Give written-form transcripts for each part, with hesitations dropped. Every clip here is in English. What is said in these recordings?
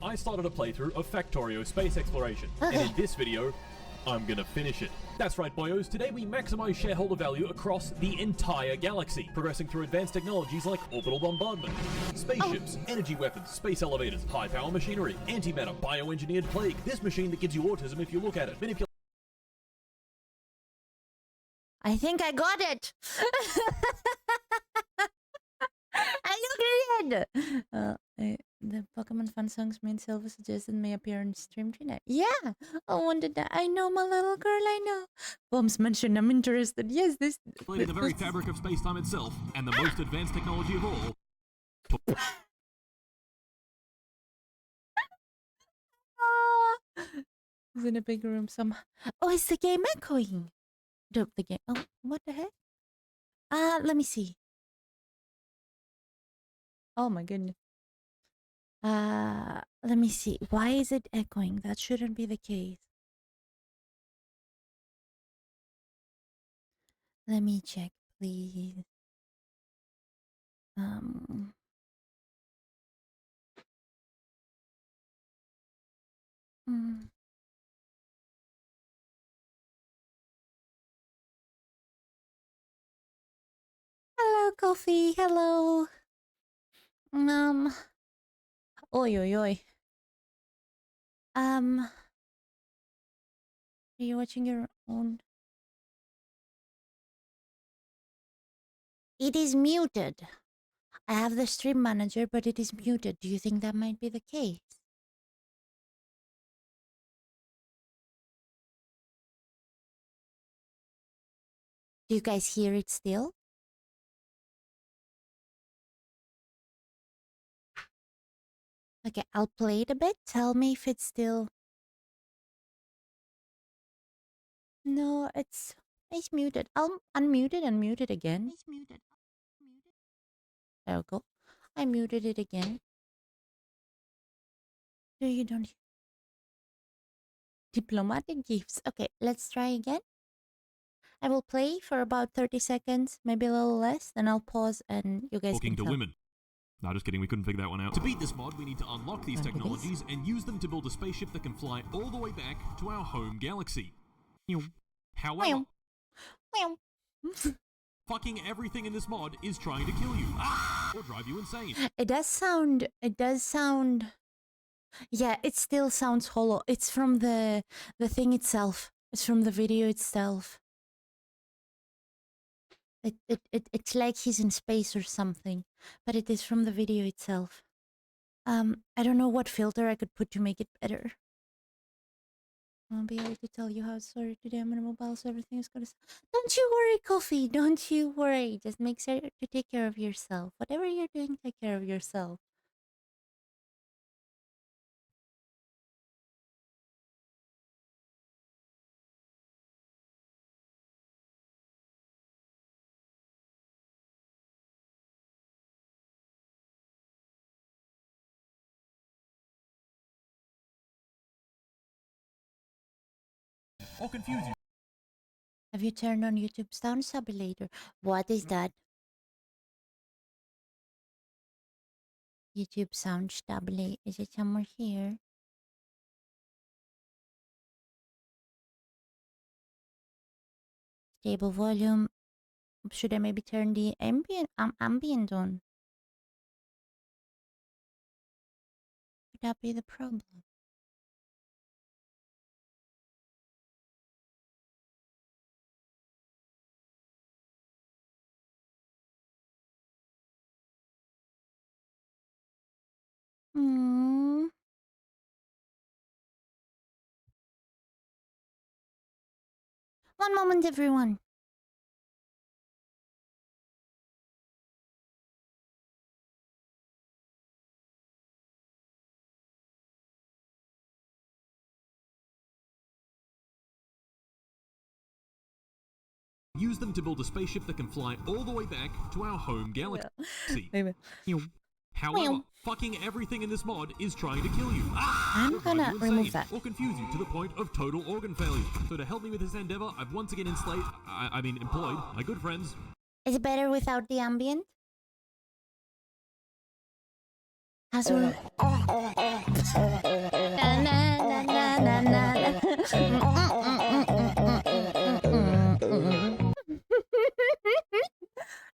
I started a playthrough of Factorio Space Exploration, and in this video, I'm gonna finish it. That's right, boyos, today we maximize shareholder value across the entire galaxy, progressing through advanced technologies like orbital bombardment, spaceships, energy weapons, space elevators, high-power machinery, antimatter, bioengineered plague, this machine that gives you autism if you look at it, I think I got it! I look good! The Pokemon fan songs me and Silva suggested may appear on stream tonight. Yeah! I wanted that. I know, my little girl, I know. Bombs mentioned I'm interested. Yes, this... the very fabric of space-time itself, and the most advanced technology of all. He's in a big room somehow. Oh, is the game echoing? The game. Oh, what the heck? Let me see. Oh my goodness. Let me see. Why is it echoing? That shouldn't be the case. Let me check, please. Hello, Coffee. Hello. Oi, oi, oi. Are you watching your own? It is muted. I have the stream manager, but it is muted. Do you think that might be the case? Do you guys hear it still? Okay, I'll play it a bit. Tell me if it's still... No, it's muted. I'll unmute it again. It's muted. There we go. I muted it again. No, you don't. Diplomatic gifts. Okay, let's try again. I will play for about 30 seconds, maybe a little less, then I'll pause and you guys Talking can to women. No, just kidding, we couldn't figure that one out. To beat this mod, we need to unlock these technologies and use them to build a spaceship that can fly all the way back to our home galaxy. However, fucking everything in this mod is trying to kill you or drive you insane. It does sound... Yeah, it still sounds hollow. It's from the thing itself. It's from the video itself. It's like he's in space or something, but it is from the video itself. I don't know what filter I could put to make it better. I'll be able to tell you how sorry today I'm on a mobile, so everything is gonna... Don't you worry, Coffee. Don't you worry. Just make sure to take care of yourself. Whatever you're doing, take care of yourself. Or confuse you. Have you turned on YouTube Sound Stabilizer? What is that? YouTube Sound Stabilizer. Is it somewhere here? Stable volume. Should I maybe turn the ambient on? Would that be the problem? Hmm. One moment, everyone. Use them to build a spaceship that can fly all the way back to our home galaxy. However, fucking everything in this mod is trying to kill you. I'm gonna remove that. Or confuse you to the point of total organ failure. So to help me with this endeavor, I've once again employed my good friends. Is it better without the ambient? As we're...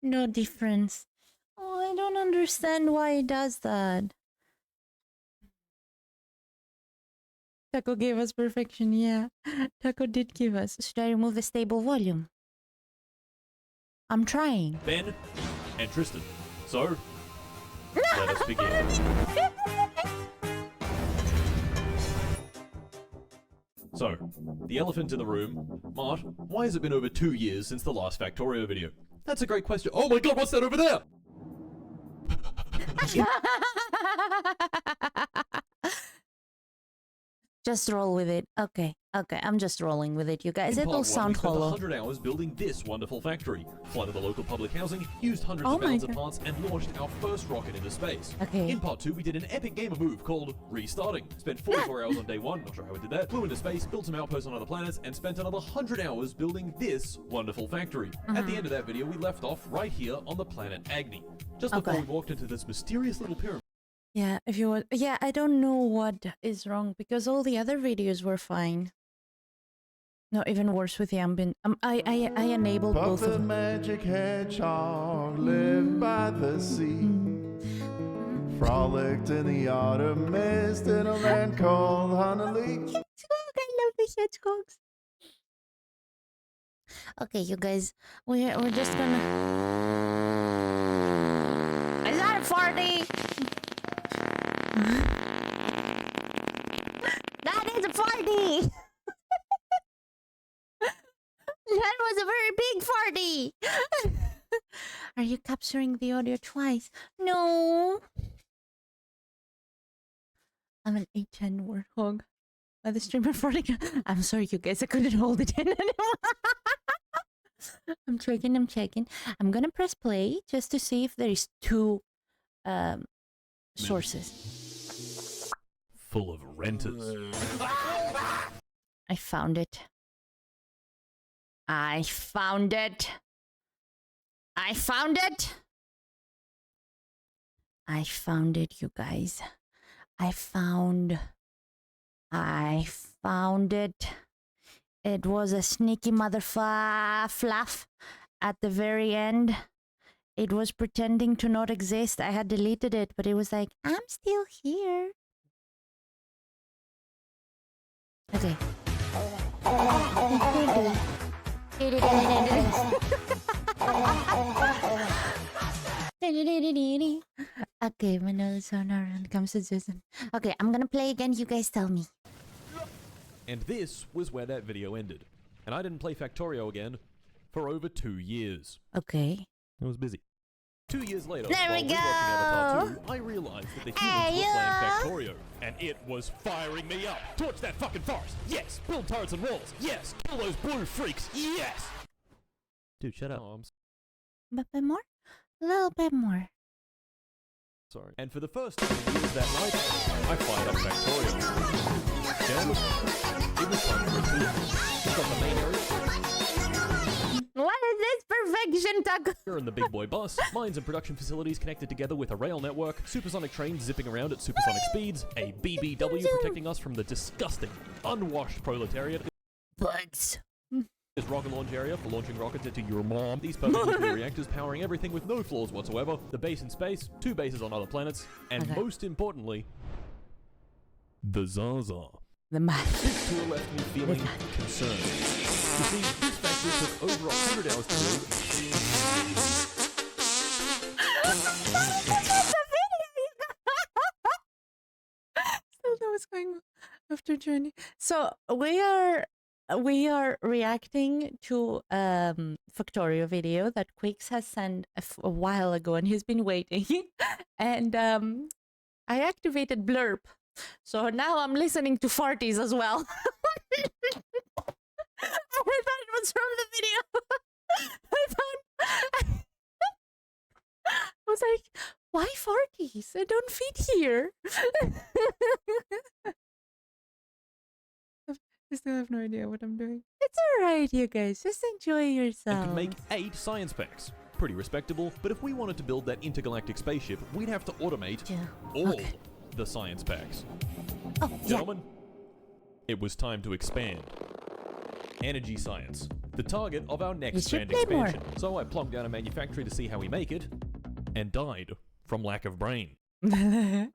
No difference. Oh, I don't understand why it does that. Taco gave us perfection, yeah. Taco did give us. Should I remove the stable volume? I'm trying. Ben and Tristan. So, let us begin. So, the elephant in the room. Mart, why has it been over 2 years since the last Factorio video? That's a great question. Oh my god, what's that over there? Just roll with it. Okay, I'm just rolling with it, you guys. It'll sound hollow. 100 hours building this wonderful factory, flooded the local public housing, used hundreds of pounds of parts, and launched our first rocket into space. Okay. In part 2, we did an epic gamer move called restarting. Spent 44 hours on day 1, not sure how we did that, flew into space, built some outposts on other planets, and spent another 100 hours building this wonderful factory. At the end of that video, we left off right here on the planet Agni, just before we walked into this mysterious little pyramid. Yeah, if you want. Yeah, I don't know what is wrong because all the other videos were fine. No, even worse with the ambient. I enabled both of them. Magic hedgehog lived by the sea. Frolicked in the autumn mist in a land called Honolulu. Hedgehog, I love the hedgehogs. Okay, you guys, we're just gonna. Is that a farty? That is a farty. That was a very big farty. Are you capturing the audio twice? No. I'm an 810 warthog. The streamer farting. I'm sorry, you guys. I couldn't hold it in anymore. I'm checking. I'm gonna press play just to see if there is two sources. Full of renters. I found it. I found it, you guys. I found it. It was a sneaky fluff at the very end. It was pretending to not exist. I had deleted it, but it was like, I'm still here. Okay. Okay, Manolo Sonar comes to Jason. Okay, I'm gonna play again. You guys tell me. And this was where that video ended. And I didn't play Factorio again for over 2 years. Okay. I was busy. 2 years later, There we while go. rewatching Avatar 2, I realized that the humans were playing Factorio, and it was firing me up. Torch that fucking forest! Yes! Build turrets and walls! Yes! Kill those blue freaks! Yes! Dude, shut up. Oh, I'm A bit more? A little bit more. sorry. And for the first 2 years that night, I fired up Factorio. Then, it was time for a tour. We got the main area. What is this perfection, Taco? Here in the big boy bus, mines and production facilities connected together with a rail network, supersonic trains zipping around at supersonic speeds, a BBW protecting us from the disgusting, unwashed proletariat. Bugs. This rocket launch area for launching rockets into your mom. These perfect nuclear reactors powering everything with no flaws whatsoever. The base in space, 2 bases on other planets, and most importantly, the Zaza. The math. This tour left me feeling concerned. You see, this factory took over 100 hours to build. Still know what's going on after journey. So we are reacting to Factorio video that Quicks has sent a while ago, and he's been waiting. And I activated blurb, so now I'm listening to farties as well. I thought it was from the video. I was like, why farties? I don't fit here. I still have no idea what I'm doing. It's alright, you guys. Just enjoy And yourself. could make 8 science packs. Pretty respectable, but if we wanted to build that intergalactic spaceship, we'd have to automate all the science packs. Oh, Gentlemen, it was time to expand. Energy science, the target of our next grand expansion. So I plunked down a manufactory to see how we make it, and died from lack of brain. yeah.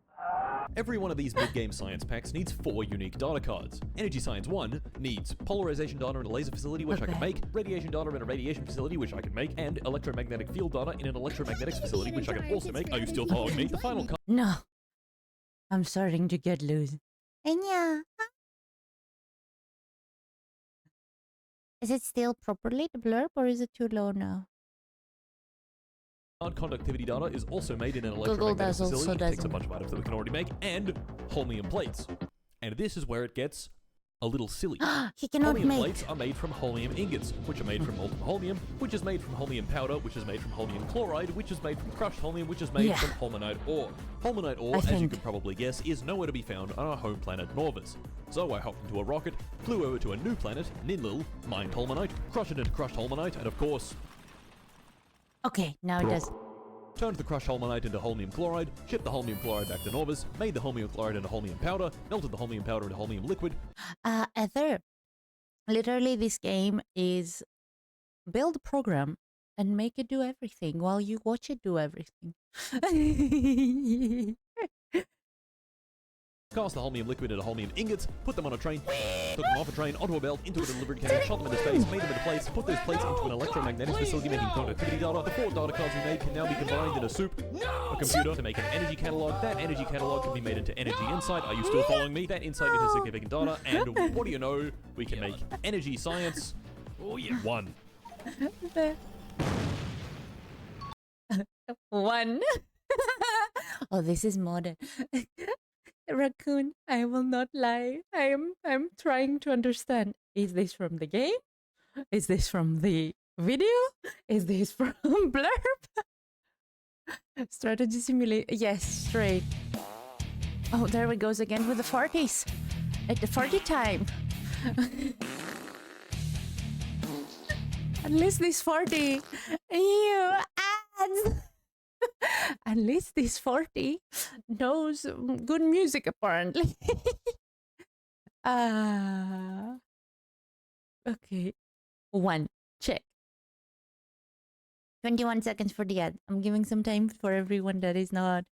Every one of these mid-game science packs needs 4 unique data cards. Energy Science 1 needs polarization data in a laser facility, which I can make, radiation data in a radiation facility, which I can make, and electromagnetic field data in an electromagnetics facility, which I can also make. Are you still following me? The final card. No. I'm starting to get loose. Enya. Is it still properly the blurb or is it too low now? Conductivity data is also made in an Google electromagnetic does facility. also It takes a doesn't. bunch of items that we can already make, and holmium plates. And this is where it gets a little silly. He cannot Holmium make. plates are made from holmium ingots, which are made from molten holmium, which is made from holmium powder, which is made from holmium chloride, which is made from crushed holmium, which is made from holmonite ore. Holmonite ore, as you can probably guess, is nowhere to be found on our home planet Norvis. So I hopped into a rocket, flew over to a new planet, Ninlil, mined holmonite, crushed it into crushed holmonite, and of course... Okay, now it does. Turned the crushed holmonite into holmium chloride, shipped the holmium chloride back to Norvis, made the holmium chloride into holmium powder, melted the holmium powder into holmium liquid. Ether. Literally, this game is build a program and make it do everything while you watch it do everything. Cast the holmium liquid into holmium ingots, put them on a train, took them off a train, onto a belt, into a delivery cannon, shot them into space, made them into plates, put those plates into an electromagnetic facility making conductivity data. The 4 data cards we made can now be combined in a soup, a computer, to make an energy catalog. That energy catalog can be made into energy insight. Are you still following me? That insight into significant data, and what do you know? We can make energy science 1. 1. Oh, this is modern. Raccoon, I will not lie. I'm trying to understand. Is this from the game? Is this from the video? Is this from blurb? Strategy simulate. Yes, straight. Oh, there we goes again with the 40s. At the 40 time. At least this 40. You ads. At least this 40 knows good music, apparently. Okay. 1. Check. 21 seconds for the ad. I'm giving some time for everyone that is not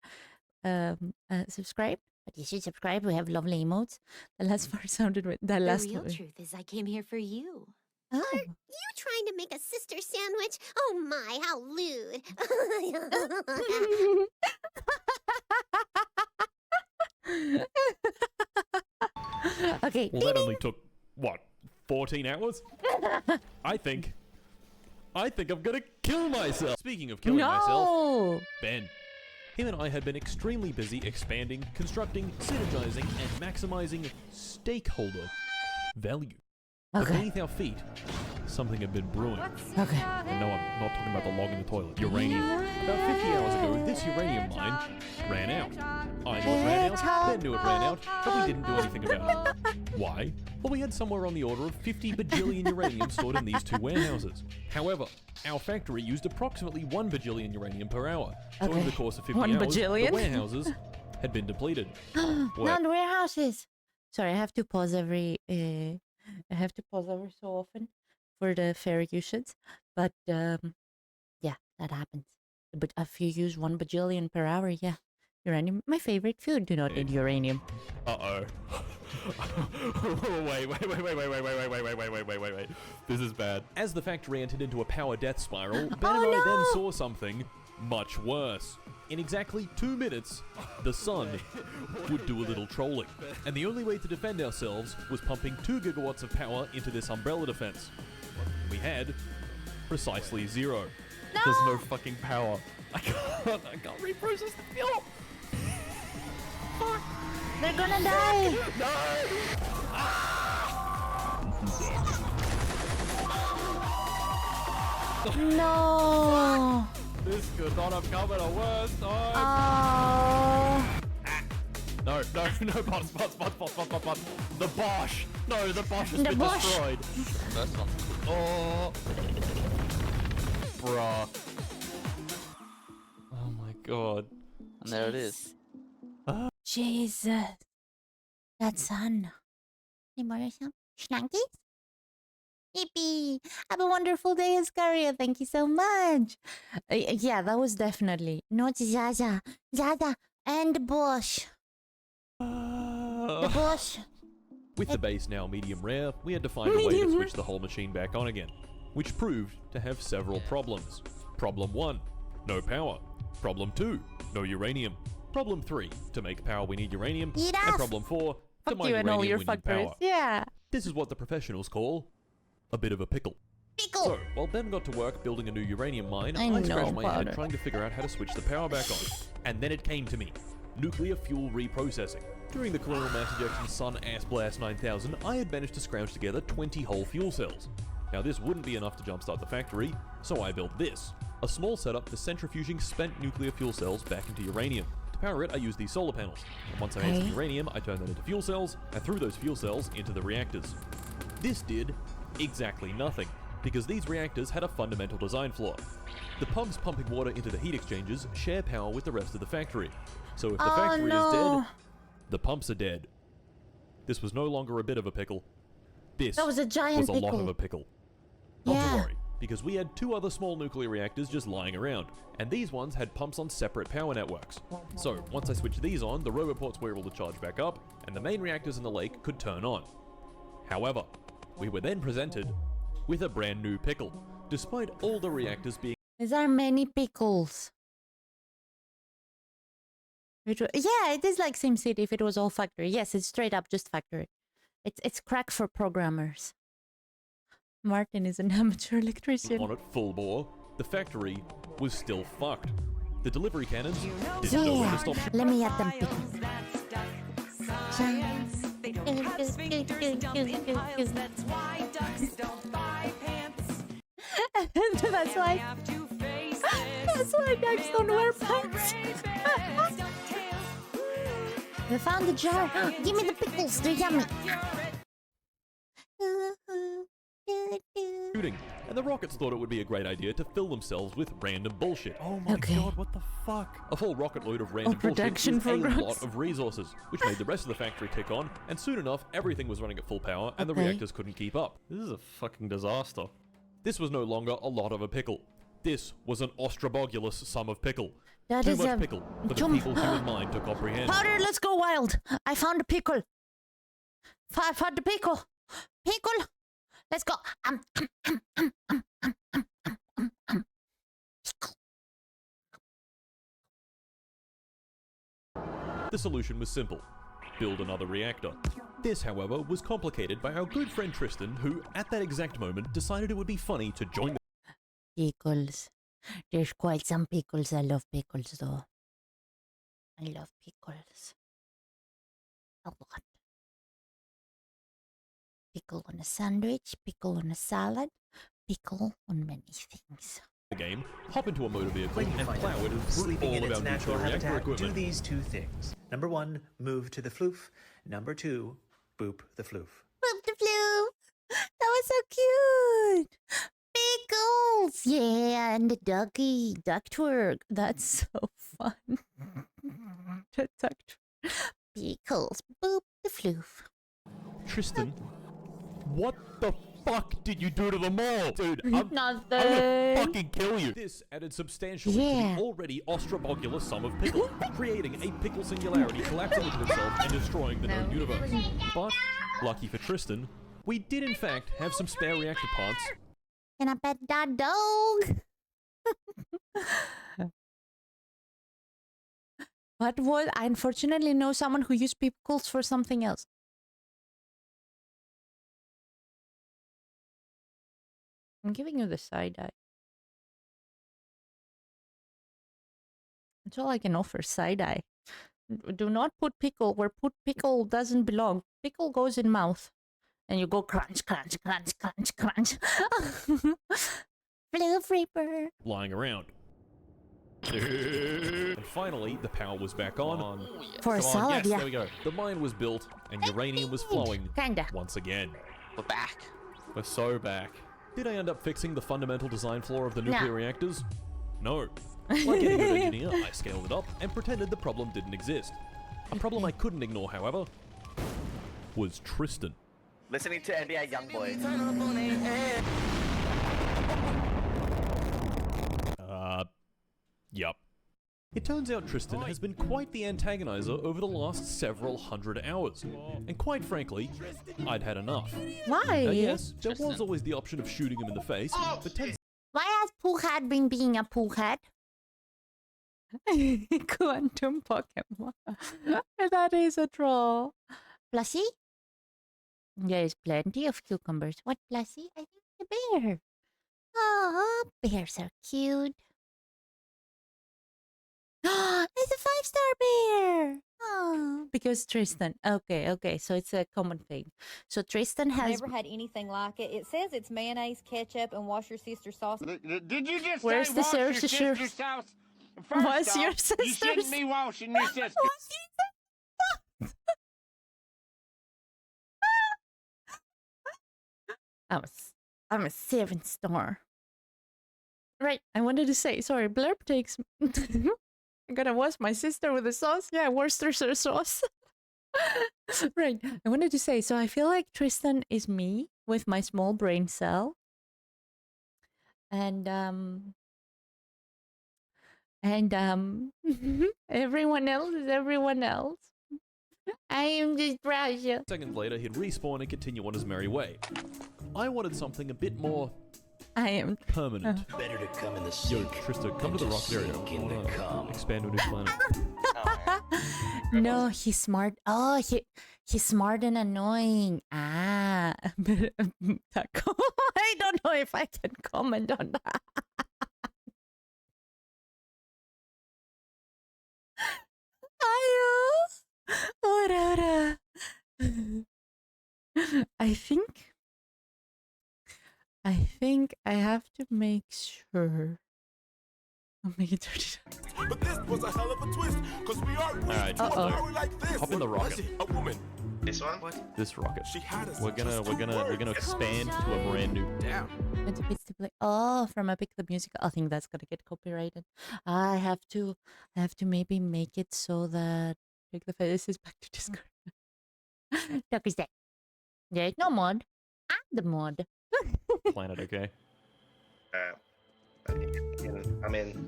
subscribed. But you should subscribe. We have lovely emotes. The last part sounded with the last real one. truth is I came here for you. Oh. Are you trying to make a sister sandwich? Oh my, how lewd. Okay. Well, that only took, what, 14 hours? I think I'm gonna kill myself. Speaking of killing myself, Ben. Him and I had been extremely busy expanding, constructing, synergizing, and maximizing stakeholder value. But beneath our feet, something had been brewing. Okay. And no, I'm not talking about the log in the toilet. Uranium. About 50 hours ago, this uranium mine ran out. I knew it ran out, Ben knew it ran out, but we didn't do anything about it. Why? Well, we had somewhere on the order of 50 bajillion uranium stored in these 2 warehouses. However, our factory used approximately 1 bajillion uranium per hour. So over the course of 50 hours, bajillion? the warehouses had been depleted. Not warehouses. Sorry, I have to pause every so often for the fair usage. But yeah, that happens. But if you use 1 bajillion per hour, yeah. Uranium, my favorite food. Do not eat uranium. Uh-oh. Wait. This is bad. As the factory entered into a power death spiral, Ben and I then saw something much worse. In exactly 2 minutes, the sun would do a little trolling. And the only way to defend ourselves was pumping 2 gigawatts of power into this umbrella defense. We had precisely 0. No! There's no fucking power. I can't reprocess the fuel. Fuck. They're gonna die! No! This could not have come at a worse time. Oh! No, bots. The Bosch. No, the Bosch has been destroyed. That's not. Oh. Bruh. god. And there it is. Jesus. That's sun. Any more or something? Schnankies? Yippee! Have a wonderful day, Iscaria. Thank you so much. Yeah, that was definitely not Zaza. Zaza and the bush. The bush. With the base now medium rare, we had to find a way to switch the whole machine back on again, which proved to have several problems. Problem 1, no power. Problem 2, no uranium. Problem 3, to make power we need uranium. Eat And us. problem 4, to Fuck mine you and all uranium your we need fuckers. power. Yeah. This is what the professionals call a bit of a pickle. Pickle. So, while Ben got to work building a new uranium mine, I I know scratched my about head it. trying to figure out how to switch the power back on. And then it came to me. Nuclear fuel reprocessing. During the coronal mass ejection Sun Ass Blast 9000, I had managed to scrounge together 20 whole fuel cells. Now this wouldn't be enough to jumpstart the factory, so I built this. A small setup for centrifuging spent nuclear fuel cells back into uranium. To power it, I used these solar panels. And once I made some uranium, I turned that into fuel cells, and threw those fuel cells into the reactors. This did exactly nothing, because these reactors had a fundamental design flaw. The pumps pumping water into the heat exchangers share power with the rest of the factory. So if the factory is dead, the pumps are dead. This was no longer a bit of a pickle. This That was a giant lot pickle. of a pickle. Not Yeah. to worry, because we had 2 other small nuclear reactors just lying around, and these ones had pumps on separate power networks. So once I switched these on, the roboports were able to charge back up, and the main reactors in the lake could turn on. However, we were then presented with a brand new pickle, despite all the reactors being These are many pickles. Yeah, it is like SimCity if it was all factory. Yes, it's straight up just factory. It's crack for programmers. Martin is an amateur electrician. on it full bore. The factory was still fucked. The delivery cannons didn't know when to stop. Let me at them pickles. That's why. That's why ducks don't wear pants. We found the jar. Give me the pickles. They're yummy. Shooting, and the rockets thought it would be a great idea to fill themselves with random bullshit. Oh my Okay. god, what the fuck? A full rocket load of random bullshit production is a programs. lot of resources, which made the rest of the factory kick on, and soon enough, everything was running at full power, and the Okay. reactors couldn't keep up. This is a fucking disaster. This was no longer a lot of a pickle. This was an ostrobogulous sum of pickle. That Too is much a pickle for the chum- people's human mind to comprehend. Powder, let's go wild. I found a pickle. I found a pickle. Pickle. Let's go. The solution was simple. Build another reactor. This, however, was complicated by our good friend Tristan, who, at that exact moment, decided it would be funny to join the Pickles. There's quite some pickles. I love pickles, though. I love pickles. A lot. Pickle on a sandwich, pickle on a salad, pickle on many things. game, hop into a motor vehicle, When you and find plow a it floof through sleeping all in of its our natural nuclear reactor habitat, do equipment. these 2 things. Number 1, move to the floof. Number 2, boop the floof. Boop the floof. That was so cute. Pickles. Yeah, and the ducky. Duck twerk. That's so fun. The duck twerk. Pickles. Boop the floof. Tristan, what the fuck did you do to the mall? Dude, I'm gonna Nothing. fucking kill you. This added substantially Yeah. to the already ostrobogulous sum of pickle, creating a pickle singularity collapsing into itself and destroying the known universe. But, lucky for Tristan, we did in fact have some spare reactor parts. Can I pet that dog? What was? I unfortunately know someone who used pickles for something else. I'm giving you the side eye. That's all I can offer, side eye. Do not put pickle where pickle doesn't belong. Pickle goes in mouth. And you go crunch, crunch, crunch, crunch, crunch. Floof Reaper. Lying around. And finally, the power was back on. For a Come on, salad, yes, yeah. there we go. The mine was built, and uranium was flowing Kinda. once again. We're back. We're so back. Did I end up fixing the fundamental design flaw of the nuclear reactors? No. Like any good engineer, I scaled it up and pretended the problem didn't exist. A problem I couldn't ignore, however, was Tristan. Listening to NBA Youngboy. Yup. It turns out Tristan has been quite the antagonizer over the last several hundred hours. And quite frankly, I'd had enough. Why? Yes, there was always the option of shooting him in the face, but Why has Poohhead been being a Poohhead? Quantum Pokemon. That is a troll. Plushie? There is plenty of cucumbers. What, Plushie? I think the bear. Oh, bears are cute. It's a 5-star bear. Oh, because Tristan. Okay. So it's a common thing. So Tristan has. Never had anything like it. It says it's mayonnaise, ketchup, and wash your sister's sauce. Did you just Where's say the wash your sister? sister's sauce? What's First your off, you sister's? shouldn't be washing your sister. I'm a 7-star. Right, I wanted to say, sorry, Blurb takes. I'm gonna wash my sister with the sauce. Yeah, Worcestershire sauce. Right, I wanted to say, so I feel like Tristan is me with my small brain cell. And everyone else is everyone else. I am just Russia. seconds later he'd respawn and continue on his merry way. I wanted something a bit more I am permanent. Better to come in the Yo, sink. Tristan, come to the rock area. I wanna expand to a new planet. No, he's smart. Oh, he's smart and annoying. Ah, but, I don't know if I can comment on that. Ayo, I think I have to make sure. I'll make it 30. But this was a hell of a twist, because we are Alright, like this. hop in the rocket. A woman. This one? What? This rocket. She had us We're gonna expand to a brand new. Damn. It's a bit to play. Oh, from Epic the musical. I think that's gonna get copyrighted. I have to maybe make it so that take the faces back to Discord. Look, is that? There's no mod. I'm the mod. Planet, okay? I'm in.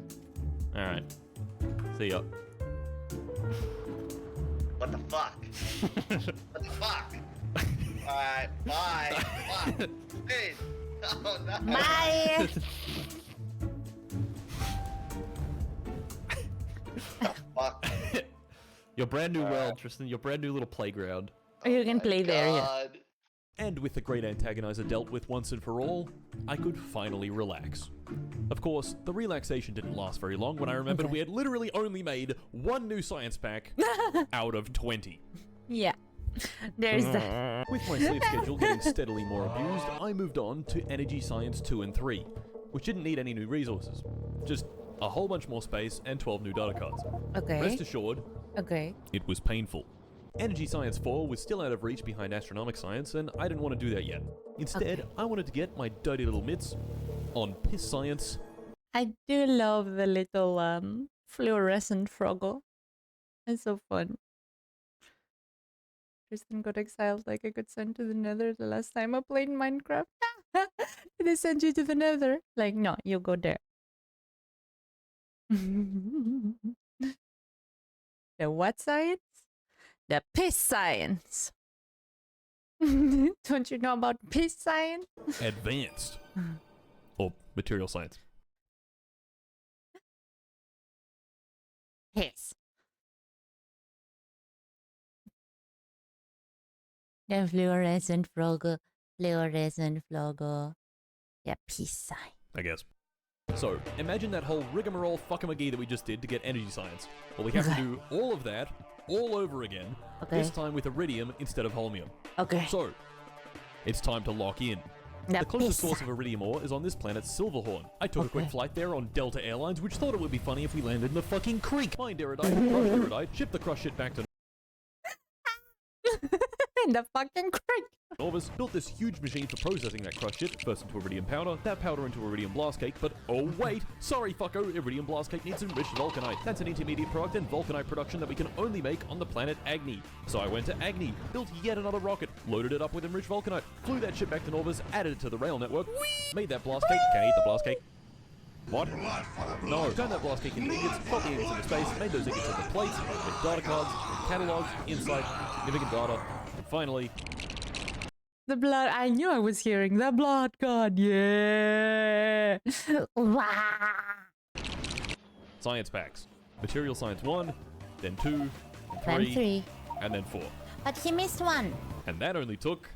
Alright. See ya. What the fuck? What the fuck? Alright, bye. Fuck. Hey. Oh, no. Bye. Fuck. Your brand new world, Tristan. Your brand new little playground. You can play there, yeah. God. And with the great antagonizer dealt with once and for all, I could finally relax. Of course, the relaxation didn't last very long when I remembered we had literally only made one new science pack out of 20. Yeah. There's that. With my sleep schedule getting steadily more abused, I moved on to Energy Science 2 and 3, which didn't need any new resources. Just a whole bunch more space and 12 new data cards. Okay. Rest assured, Okay. it was painful. Energy Science 4 was still out of reach behind Astronomic Science, and I didn't want to do that yet. Instead, I wanted to get my dirty little mitts on Piss Science. I do love the little fluorescent froggle. It's so fun. Tristan got exiled like I got sent to the nether the last time I played Minecraft. Did they send you to the nether? Like, no, you go there. The what science? The piss science. Don't you know about piss science? Advanced. Or Material Science. Piss. The fluorescent froggle. Fluorescent froggle. Yeah, piss sign. I guess. So, imagine that whole rigmarole fuckamagee that we just did to get Energy Science. Well, we have to do all of that all over again, this time with iridium instead of holmium. Okay. So, it's time to lock in. The closest source of iridium ore is on this planet's Silverhorn. I took a quick flight there on Delta Airlines, which thought it would be funny if we landed in the fucking creek. Mind erudite, crushed erudite, ship the crushed shit back to... in the fucking crate. Norvis built this huge machine for processing that crushed shit, first into iridium powder, that powder into iridium blast cake, but oh wait, sorry fucko, iridium blast cake needs enriched vulcanite. That's an intermediate product in vulcanite production that we can only make on the planet Agni. So I went to Agni, built yet another rocket, loaded it up with enriched vulcanite, flew that shit back to Norvis, added it to the rail network, made that blast cake, can I eat the blast cake? What? No, turned that blast cake into ingots, got the ingots into space, made those ingots into plates, made data cards, made catalogs, insight, significant data, and finally... The blood, I knew I was hearing the blood god, yeah! Science packs. Material science 1, then 2, then 3, Then 3. and then 4. But he missed one. And that only took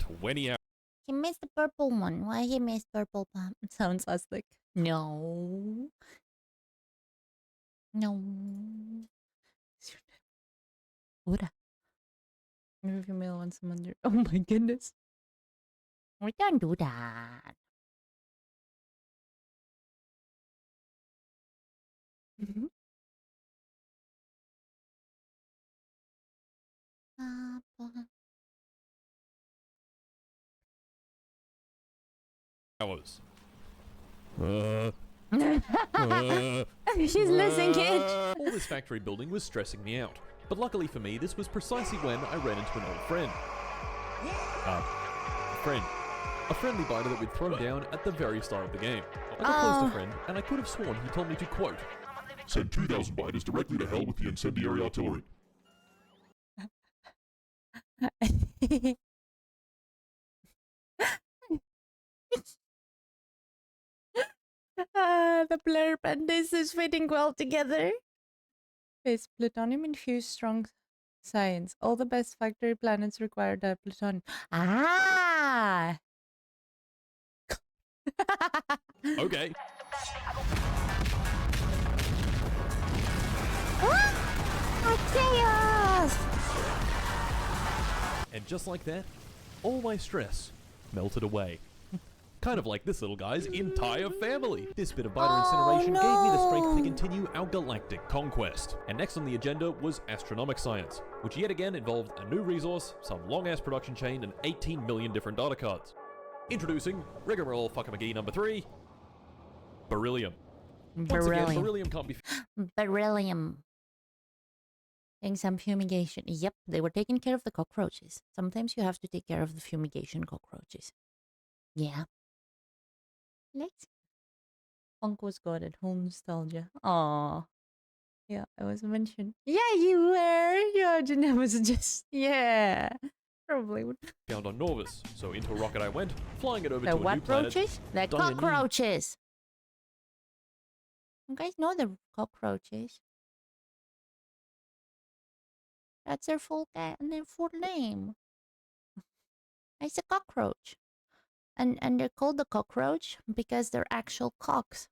20 hours. He missed the purple one. Why he missed purple pump? Sounds like no. No. Ura. If you mail on some under. Oh my goodness. We don't do that. Hours. She's losing it. All this factory building was stressing me out. But luckily for me, this was precisely when I ran into an old friend. A friendly biter that we'd thrown down at the very start of the game. I got close to friend, and I could have sworn he told me to quote, Send 2,000 biters directly to hell with the incendiary artillery. The blurb and this is fitting well together. It's plutonium infused strong science. All the best factory planets require that plutonium. Ah! okay. What chaos! And just like that, all my stress melted away. Kind of like this little guy's entire family. This bit of biter incineration gave me the strength to continue our galactic conquest. And next on the agenda was astronomic science, which yet again involved a new resource, some long-ass production chain, and 18 million different data cards. Introducing rigmarole fuckamagee number 3, beryllium. Once again, beryllium can't be... Beryllium. Doing some fumigation. Yep, they were taking care of the cockroaches. Sometimes you have to take care of the fumigation cockroaches. Yeah. Let's. Funk was good at home nostalgia. Aww. Yeah, I was mentioned. Yeah, you were. Yeah, Janelle was just. Yeah. Probably would. Found on Norvis, so into a rocket I went, flying it over The to a new what planet. roaches? The cockroaches. You guys know the cockroaches. That's their full name. It's a cockroach. And they're called the cockroach because they're actual cocks.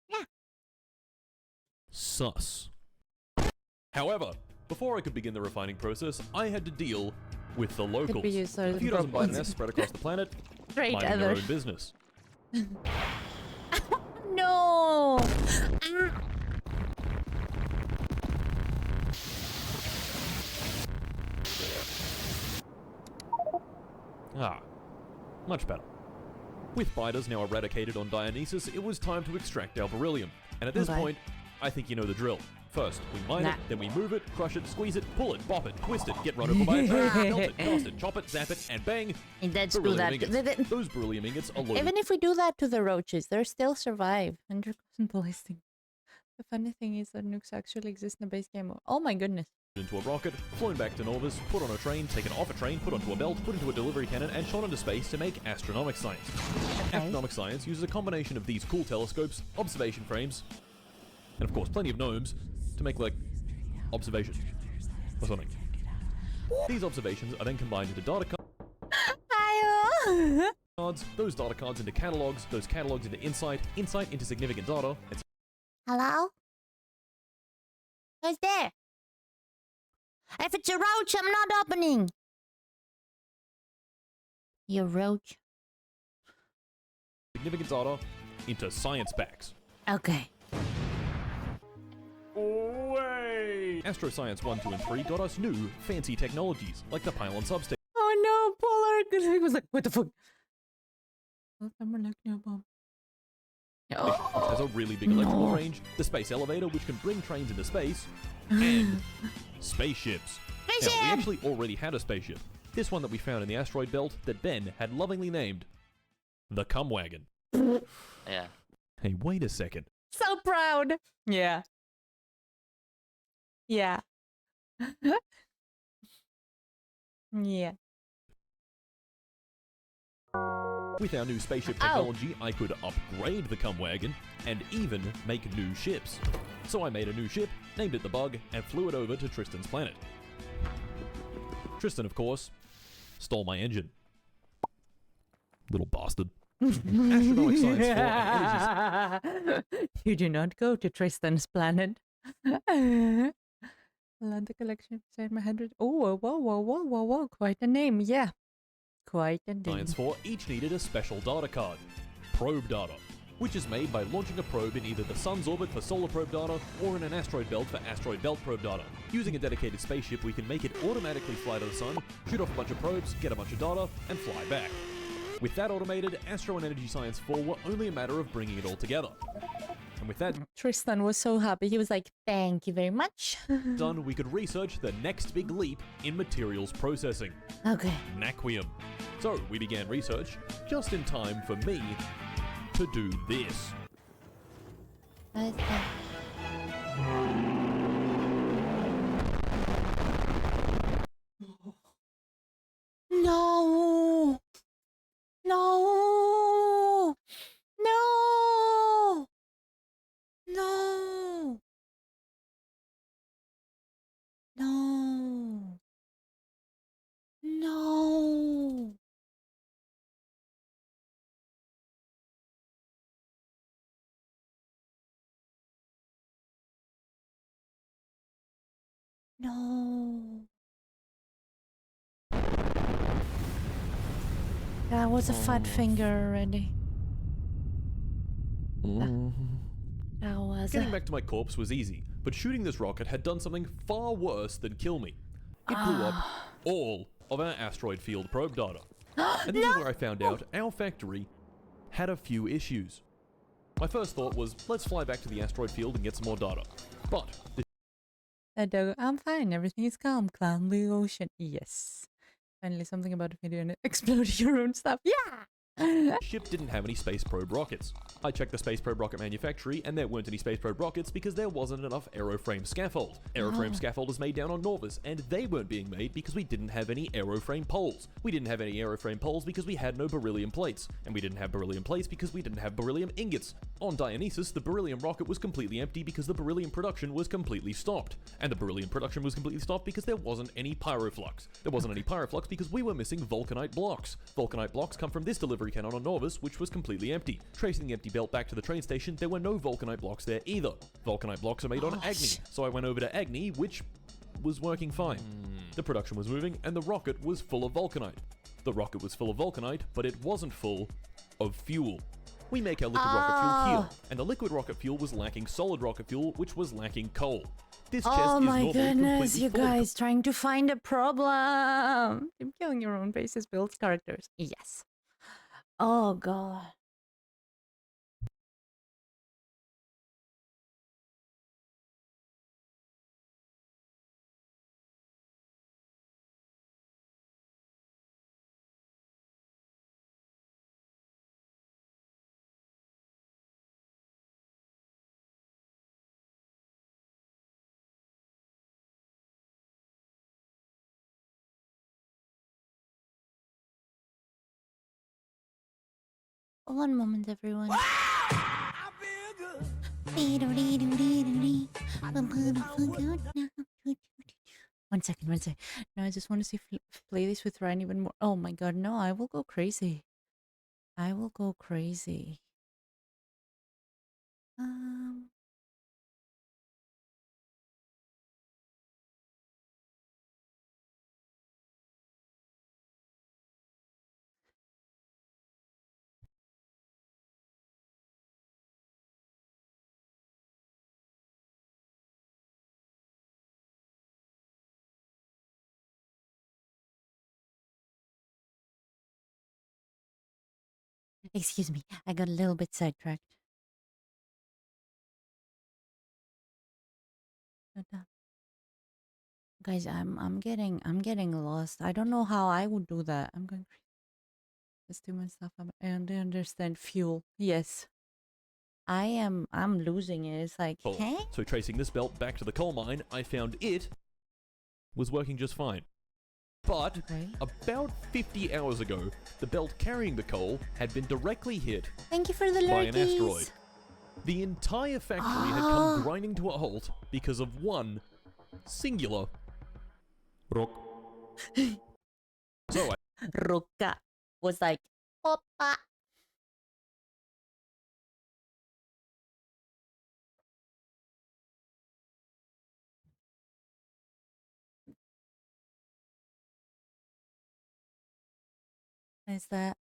Yeah. Sus. However, before I could begin the refining process, I had to deal with the locals. A few dozen bionests spread across the planet, minding their own business. No! Ah, much better. With biters now eradicated on Dionysus, it was time to extract our beryllium. And at this point, I think you know the drill. First, we mine it, then we move it, crush it, squeeze it, pull it, bop it, twist it, get run over by a train, melt it, cast it, chop it, zap it, and bang! Let's do that. Ingots. Those beryllium ingots are loaded. Even if we do that to the roaches, they'll still survive. 100% ballistic. The funny thing is that nukes actually exist in the base game. Oh my goodness. Into a rocket, flown back to Norvis, put on a train, taken off a train, put onto a belt, put into a delivery cannon, and shot into space to make astronomic science. Okay. Astronomic science uses a combination of these cool telescopes, observation frames, and of course plenty of gnomes to make, like, observations or something. These observations are then combined into data cards, those data cards into catalogs, those catalogs into insight, insight into significant data. Hello? Who's there? If it's a roach, I'm not opening. You roach. Significant data into science packs. Okay. Wait! Yay! Astroscience 1, 2, and 3 got us new, fancy technologies, like the pylon substation. Oh no, Polar! He was like, what the fuck? Has a really big electrical range, the space elevator, which can bring trains into space, and spaceships. Now, we actually already had a spaceship. This one that we found in the asteroid belt that Ben had lovingly named the Cum Wagon. Yeah. Hey, wait a second. So proud. Yeah. Yeah. Yeah. With our new spaceship technology, I could upgrade the Cum Wagon and even make new ships. So I made a new ship, named it the Bug, and flew it over to Tristan's planet. Tristan, of course, stole my engine. Little bastard. Astronomic science 4 and energy. You do not go to Tristan's planet. Land the collection beside my 100. Oh, whoa. Quite a name, yeah. Quite a name. Science 4 each needed a special data card, probe data, which is made by launching a probe in either the sun's orbit for solar probe data or in an asteroid belt for asteroid belt probe data. Using a dedicated spaceship, we can make it automatically fly to the sun, shoot off a bunch of probes, get a bunch of data, and fly back. With that automated, Astro and Energy Science 4 were only a matter of bringing it all together. And with that Tristan was so happy. He was like, thank you very much. done, we could research the next big leap in materials processing. Okay. Naquium. So we began research just in time for me to do this. No! No! No! No! No! No! No! That was a fat finger already. That was Getting back to my corpse was easy, but shooting this rocket had done something far worse than kill me. It blew up all of our asteroid field probe data. And this is where I found out our factory had a few issues. My first thought was, let's fly back to the asteroid field and get some more data. But I'm fine. Everything is calm. Calm blue ocean. Yes. Finally, something about a video and exploding your own stuff. Yeah! the ship didn't have any space probe rockets. I checked the space probe rocket manufactory and there weren't any space probe rockets because there wasn't enough aeroframe scaffold. Aeroframe scaffold is made down on Norvis and they weren't being made because we didn't have any aeroframe poles. We didn't have any aeroframe poles because we had no beryllium plates. And we didn't have beryllium plates because we didn't have beryllium ingots. On Dionysus, the beryllium rocket was completely empty because the beryllium production was completely stopped. And the beryllium production was completely stopped because there wasn't any pyroflux. There wasn't any pyroflux because we were missing vulcanite blocks. Vulcanite blocks come from this delivery cannon on Norvis, which was completely empty. Tracing the empty belt back to the train station, there were no vulcanite blocks there either. Vulcanite blocks are made on Agni, so I went over to Agni, which was working fine. The production was moving, and the rocket was full of vulcanite. The rocket was full of vulcanite, but it wasn't full of fuel. We make our liquid rocket fuel here, and the liquid rocket fuel was lacking solid rocket fuel, which was lacking coal. This chest oh is my normally goodness, completely you full of guys trying to find a problem. I'm killing your own bases builds characters. Yes. Oh god. One moment, everyone. One second. No, I just want to see play this with Ryan even more. Oh my god, no, I will go crazy. I will go crazy. Excuse me, I got a little bit sidetracked. Guys, I'm getting lost. I don't know how I would do that. I'm going. There's too much stuff. I understand fuel. Yes. I'm losing it. It's like, hey? So tracing this belt back to the coal mine, I found it was working just fine. But about 50 hours ago, the belt carrying the coal had been directly hit Thank you for the by an lurkies. asteroid. The entire factory had come grinding to a halt because of one singular rock. So Roka was like, Oppa. Is that?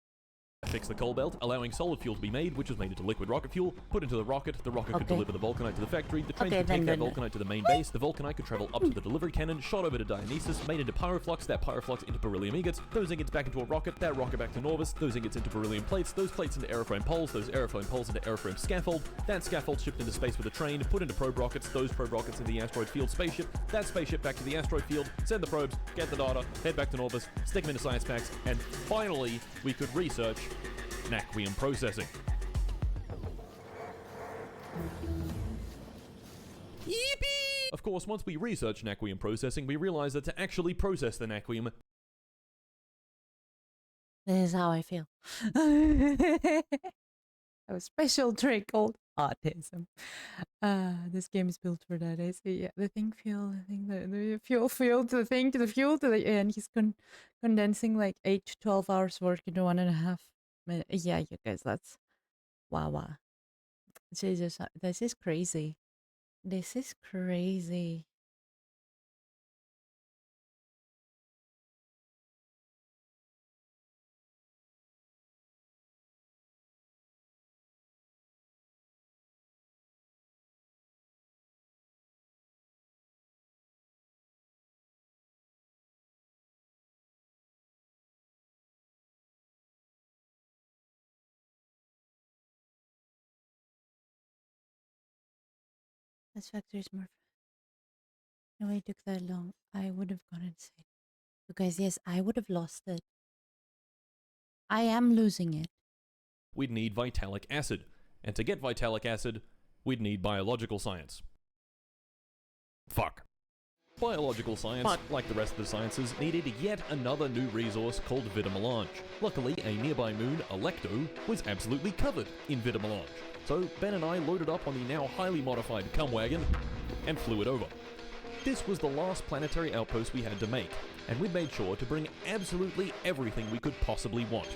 fix the coal belt, allowing solid fuel to be made, which was made into liquid rocket fuel, put into the rocket could deliver the vulcanite to the factory, the train could take that vulcanite to the main base, the vulcanite could travel up to the delivery cannon, shot over to Dionysus, made into pyroflux, that pyroflux into beryllium ingots, those ingots back into a rocket, that rocket back to Norvis, those ingots into beryllium plates, those plates into aeroframe poles, those aeroframe poles into aeroframe scaffold, that scaffold shipped into space with a train, put into probe rockets, those probe rockets into the asteroid field spaceship, that spaceship back to the asteroid field, send the probes, get the data, head back to Norvis, stick them into science packs, and finally, we could research Naquium processing. Yippee! Of course, once we researched Naquium processing, we realized that to actually process the Naquium... This is how I feel. A special trick called autism. This game is built for that. I see. Yeah, the fuel to the fuel to the, and he's condensing like 8 to 12 hours work into 1.5 minutes. Yeah, you guys, that's wow. Jesus, this is crazy. This is crazy. This factory is more. No way it took that long. I would have gone insane. You guys, yes, I would have lost it. I am losing it. We'd need vitalic acid. And to get vitalic acid, we'd need biological science. Fuck. Biological science, like the rest of the sciences, needed yet another new resource called vitamelange. Luckily, a nearby moon, Alecto, was absolutely covered in vitamelange. So Ben and I loaded up on the now highly modified cum wagon and flew it over. This was the last planetary outpost we had to make, and we made sure to bring absolutely everything we could possibly want.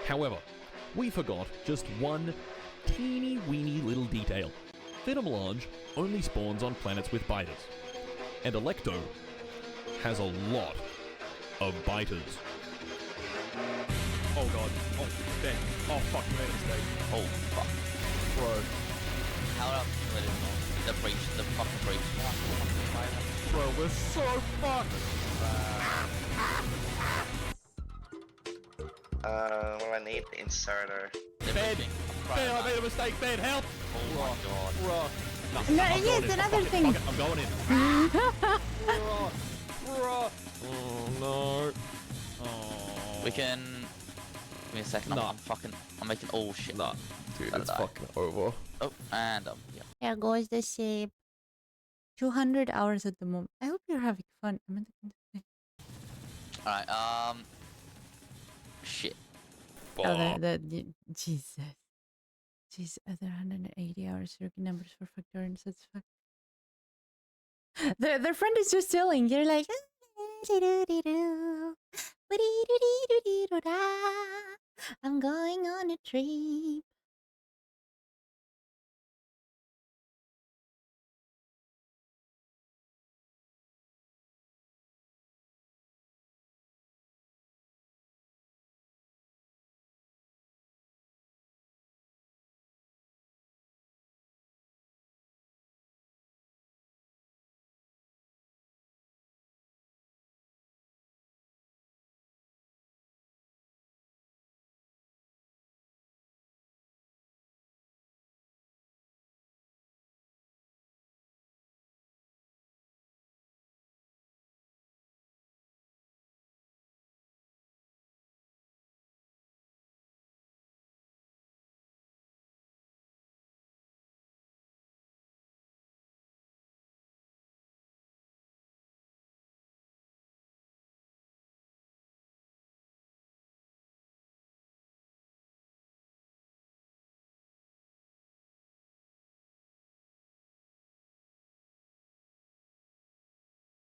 However, we forgot just one teeny weeny little detail. Vitamelange only spawns on planets with biters, and Alecto has a lot of biters. Oh god, oh Ben, oh fuck, you made a mistake. Oh fuck. Bro. How else can let it know? The fucking breach. Bro, we're so fucked! What do I need? Inserter. Ben, I made a mistake, Ben, help! Oh my god. Bro. No, yes, another thing. I'm going in. Bro. Oh no. Oh. We can... Give me a second, I'm making all shit. Nah, dude, it's fucking over. Oh, and yeah. There goes the ship. 200 hours at the moment. I hope you're having fun. Alright, shit. Oh, Jesus. Jeez, other 180 hours working numbers for factorians. That's fuck. Their friend is just chilling. You're like, I'm going on a trip.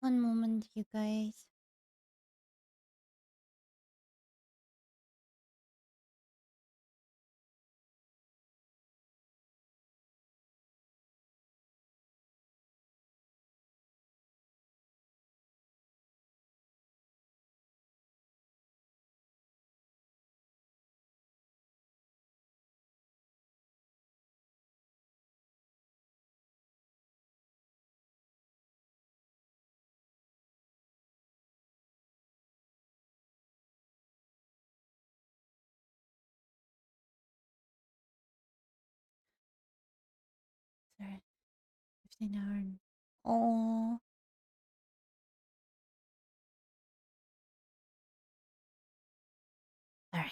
One moment, you guys. Sorry. 15 hour. Oh.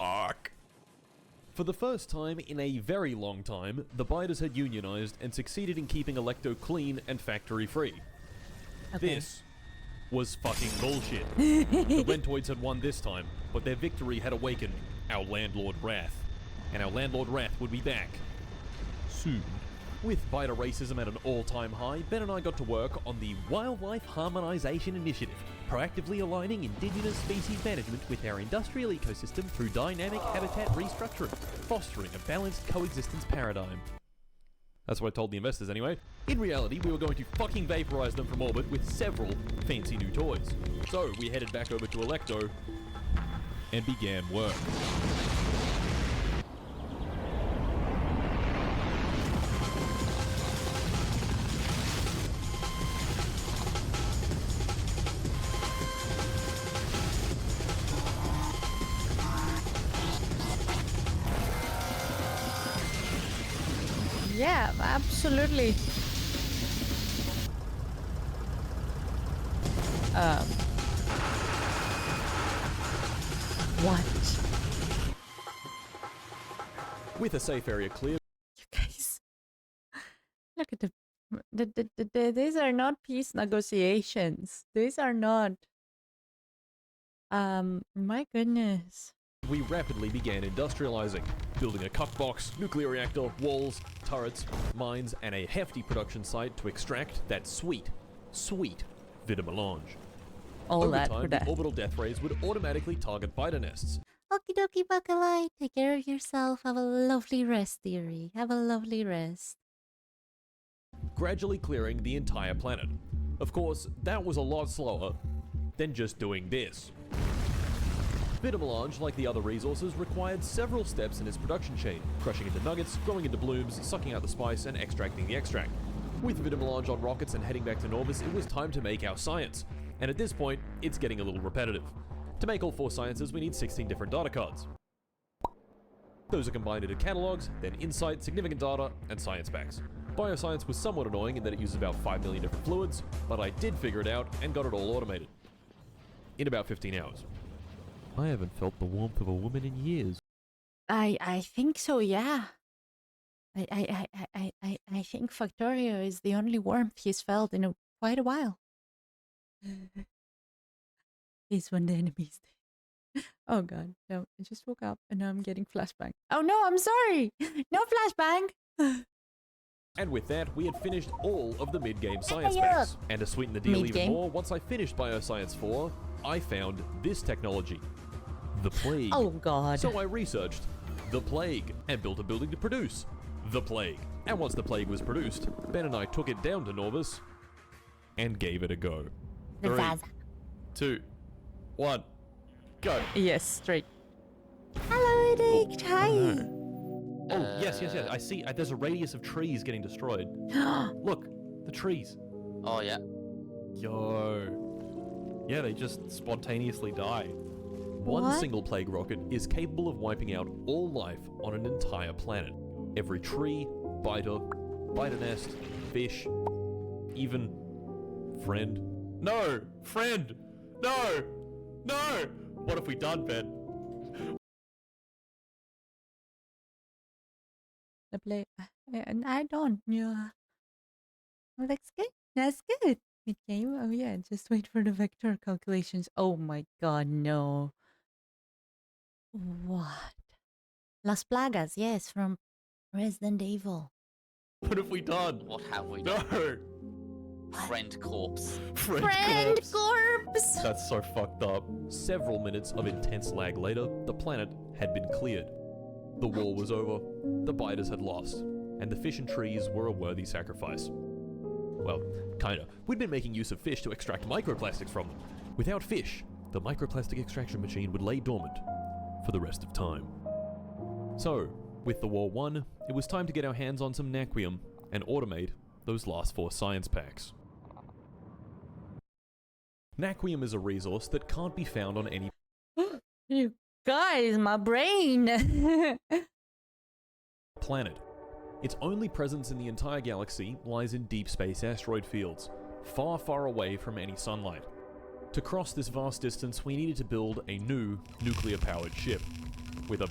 Arc. For the first time in a very long time, the biters had unionized and succeeded in keeping Electo clean and factory-free. Okay. This was fucking bullshit. The Rentoids had won this time, but their victory had awakened our landlord Wrath. And our landlord Wrath would be back soon. With biter racism at an all-time high, Ben and I got to work on the Wildlife Harmonization Initiative, proactively aligning indigenous species management with our industrial ecosystem through dynamic habitat restructuring, fostering a balanced coexistence paradigm. That's what I told the investors anyway. In reality, we were going to fucking vaporize them from orbit with several fancy new toys. So we headed back over to Electo and began work. Yeah, absolutely. What? With a safe area clear, You guys, look at these are not peace negotiations. These are not. My goodness. we rapidly began industrializing, building a cuck box, nuclear reactor, walls, turrets, mines, and a hefty production site to extract that sweet vitamelange. All Over that time, for the that. orbital death rays would automatically target biter nests. Okie dokie, Buckalite. Take care of yourself. Have a lovely rest, dearie. Have a lovely rest. Gradually clearing the entire planet. Of course, that was a lot slower than just doing this. Vitamelange, like the other resources, required several steps in its production chain, crushing into nuggets, growing into blooms, sucking out the spice, and extracting the extract. With Vitamelange on rockets and heading back to Norvis, it was time to make our science. And at this point, it's getting a little repetitive. To make all 4 sciences, we need 16 different data cards. Those are combined into catalogs, then insight, significant data, and science packs. Bioscience was somewhat annoying in that it uses about 5 million different fluids, but I did figure it out and got it all automated. In about 15 hours. I haven't felt the warmth of a woman in years. I think so, yeah. I think Factorio is the only warmth he's felt in quite a while. He's when the enemies. Oh god, no, I just woke up and now I'm getting flashbang. Oh no, I'm sorry! No flashbang! And with that, we had finished all of the mid-game science Hey, packs. And to sweeten the deal even Mid-game? more, once I finished Bioscience 4, I found this technology. The Plague. Oh god. So I researched the Plague and built a building to produce the Plague. And once the Plague was produced, Ben and I took it down to Norvis and gave it a go. The 3, Zaza. 2, 1, go. Yes, straight. Hello, Edict. Hi. Oh, yes. I see. There's a radius of trees getting destroyed. Look, the trees. Oh, yeah. Yo. Yeah, they just spontaneously die. One What? single plague rocket is capable of wiping out all life on an entire planet. Every tree, biter nest, fish, even friend. No! Friend! No! No! What have we done, Ben? The play. I don't. Yeah. Well, that's good. That's good. Mid game. Oh yeah. Just wait for the vector calculations. Oh my god, no. What? Las Plagas. Yes, from Resident Evil. What have we done? What have we done? No! Friend corpse. Friend corpse! That's so fucked up. Several minutes of intense lag later, the planet had been cleared. The war was over, the biters had lost, and the fish and trees were a worthy sacrifice. Well, kinda. We'd been making use of fish to extract microplastics from them. Without fish, the microplastic extraction machine would lay dormant for the rest of time. So, with the war won, it was time to get our hands on some Naquium and automate those last 4 science packs. Naquium is a resource that can't be found on any You guys, my brain! planet. Its only presence in the entire galaxy lies in deep space asteroid fields, far, far away from any sunlight. To cross this vast distance, we needed to build a new nuclear-powered ship with a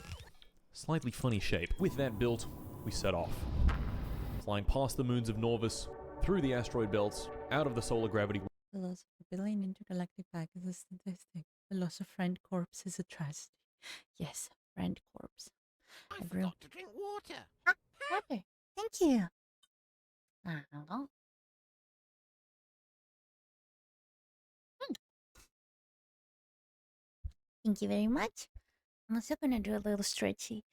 slightly funny shape. With that built, we set off, flying past the moons of Norvis, through the asteroid belts, out of the solar gravity. The loss of a billion intergalactic pack is a statistic. The loss of friend corpse is a tragedy. Yes, friend corpse. I forgot to drink water. Water. Thank you. Oh. Thank you very much. I'm also gonna do a little stretchy.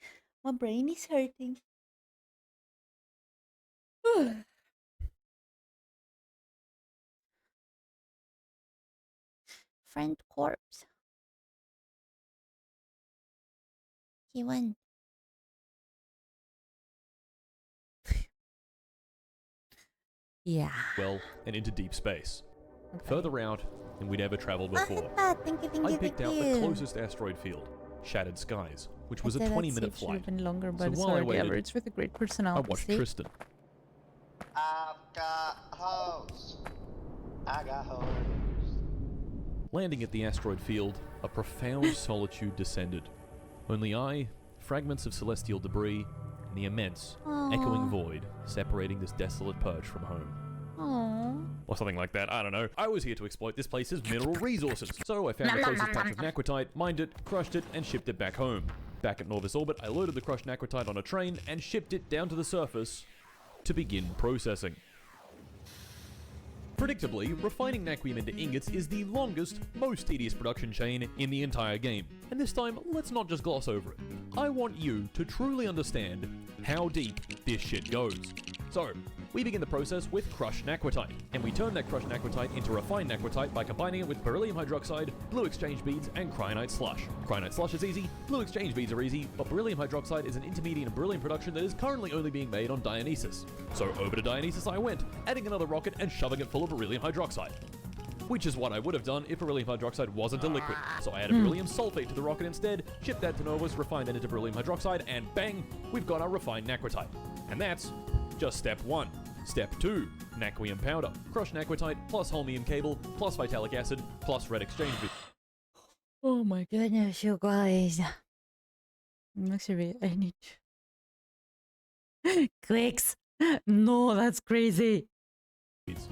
My brain is hurting. Friend corpse. He won. Yeah. Well, and into deep space. Okay. Further out than we'd ever traveled before. Thank you, I picked out the closest asteroid field, Shattered Skies, which was a 20-minute flight. Should have been longer, but So it's while I already waited, average with a great I personality. watched Tristan. I've got hoes. I got hoes. Landing at the asteroid field, a profound solitude descended. Only I, fragments of celestial debris, and the immense, echoing void separating this desolate perch from home. Aww. Or something like that, I don't know. I was here to exploit this place's mineral resources. So I found the closest patch of Naquitite, mined it, crushed it, and shipped it back home. Back at Norvis orbit, I loaded the crushed Naquitite on a train and shipped it down to the surface to begin processing. Predictably, refining Naquium into ingots is the longest, most tedious production chain in the entire game. And this time, let's not just gloss over it. I want you to truly understand how deep this shit goes. So, we begin the process with crushed Naquitite, and we turn that crushed Naquitite into refined Naquitite by combining it with beryllium hydroxide, blue exchange beads, and kyanite slush. Kyanite slush is easy, blue exchange beads are easy, but beryllium hydroxide is an intermediate in beryllium production that is currently only being made on Dionysus. So over to Dionysus I went, adding another rocket and shoving it full of beryllium hydroxide. Which is what I would have done if beryllium hydroxide wasn't a liquid. So I added beryllium sulfate to the rocket instead, shipped that to Novus, refined that into beryllium hydroxide, and bang, we've got our refined Naquitite. And that's just step 1. Step 2, Naquium powder. Crushed Naquitite plus holmium cable plus vitalic acid plus red exchange bead. Oh my goodness, you guys. Actually, I need clicks. No, that's crazy.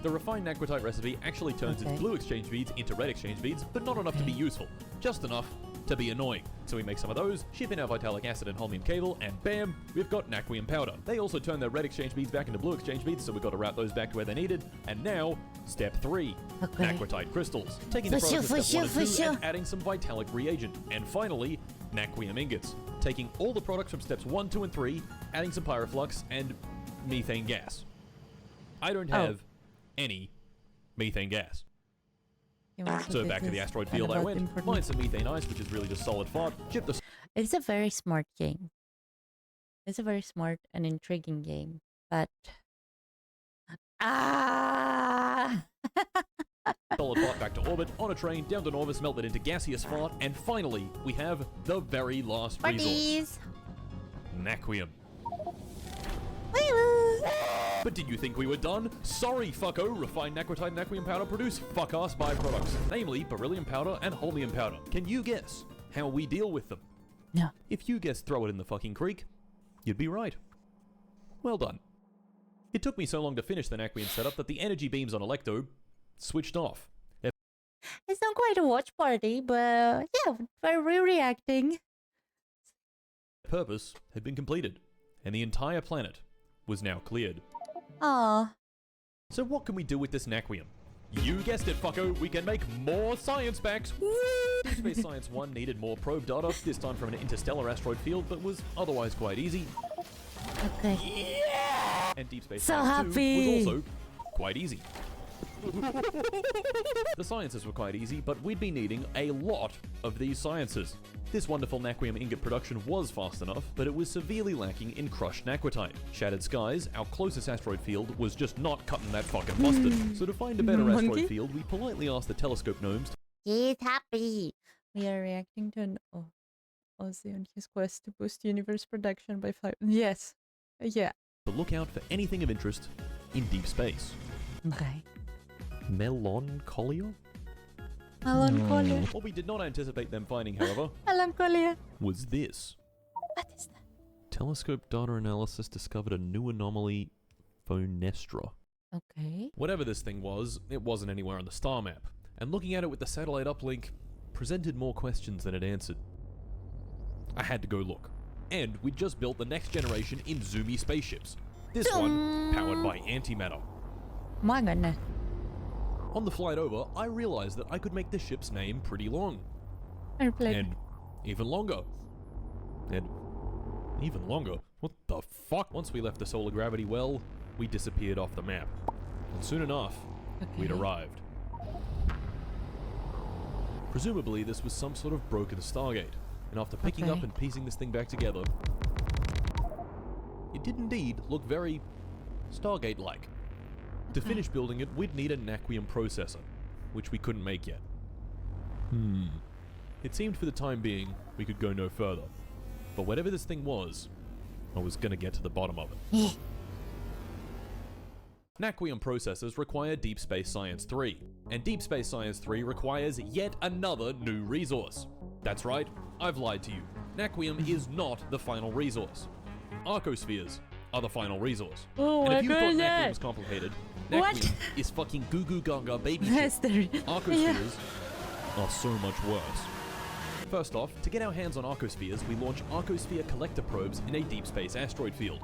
The refined Naquitite recipe actually turns its blue exchange beads into red exchange beads, but not enough to be useful. Just enough to be annoying. So we make some of those, ship in our vitalic acid and holmium cable, and bam, we've got Naquium powder. They also turn their red exchange beads back into blue exchange beads, so we've got to route those back to where they're needed. And now, step 3, Naquitite crystals. Taking the process of step 1 and 2 and adding some vitalic reagent. And finally, Naquium ingots. Taking all the products from steps 1, 2, and 3, adding some pyroflux and methane gas. I don't have any methane gas. So back to the asteroid field I went, mined some methane ice, which is really just solid fart, shipped the... It's a very smart game. It's a very smart and intriguing game, but... solid fart back to orbit, on a train, down to Norvis, melted into gaseous fart, and finally, we have the very last resource. Naquium. But did you think we were done? Sorry, fucko. Refined Naquitite and Naquium powder produce fuck-ass byproducts, namely beryllium powder and holmium powder. Can you guess how we deal with them? No. If you guessed throw it in the fucking creek, you'd be right. Well done. It took me so long to finish the Naquium setup that the energy beams on Electo switched off. It's not quite a watch party, but yeah, we're reacting. Purpose had been completed, and the entire planet was now cleared. Aw. So what can we do with this Naquium? You guessed it, fucko, we can make more science packs! Woo! Deep Space Science 1 needed more probe data, this time from an interstellar asteroid field, but was otherwise quite easy. Okay. Yeah! And Deep Space So Science 2 happy! was also quite easy. The sciences were quite easy, but we'd be needing a lot of these sciences. This wonderful Naquium ingot production was fast enough, but it was severely lacking in crushed naquitite. Shattered Skies, our closest asteroid field, was just not cutting that fucking mustard. So to find a better asteroid field, we politely asked the telescope gnomes He's happy. We are reacting to an Ozzy on his quest to boost universe production by 5. Yes. Yeah. to look out for anything of interest in deep space. Okay. Melancholia? Melancholia. What we did not anticipate them finding, however, Melancholia. was this. What is that? Telescope data analysis discovered a new anomaly, Phonestra. Okay. Whatever this thing was, it wasn't anywhere on the star map, and looking at it with the satellite uplink presented more questions than it answered. I had to go look. And we'd just built the next generation in zoomy spaceships. This one powered by antimatter. My goodness. On the flight over, I realized that I could make the ship's name pretty long. Airplane. And even longer. And even longer. What the fuck? Once we left the solar gravity well, we disappeared off the map. And soon enough, we'd arrived. Presumably, this was some sort of broken Stargate. And after picking up and piecing this thing back together, it did indeed look very Stargate-like. To finish building it, we'd need a Naquium processor, which we couldn't make yet. It seemed for the time being, we could go no further. But whatever this thing was, I was gonna get to the bottom of it. Naquium processors require Deep Space Science 3, and Deep Space Science 3 requires yet another new resource. That's right, I've lied to you. Naquium is not the final resource. Arcospheres are the final resource. Oh, and if you thought goodness. Naquium was complicated, Naquium is fucking goo goo gaga baby shit. Arcospheres are so much worse. First off, to get our hands on arcospheres, we launch arcosphere collector probes in a deep space asteroid field.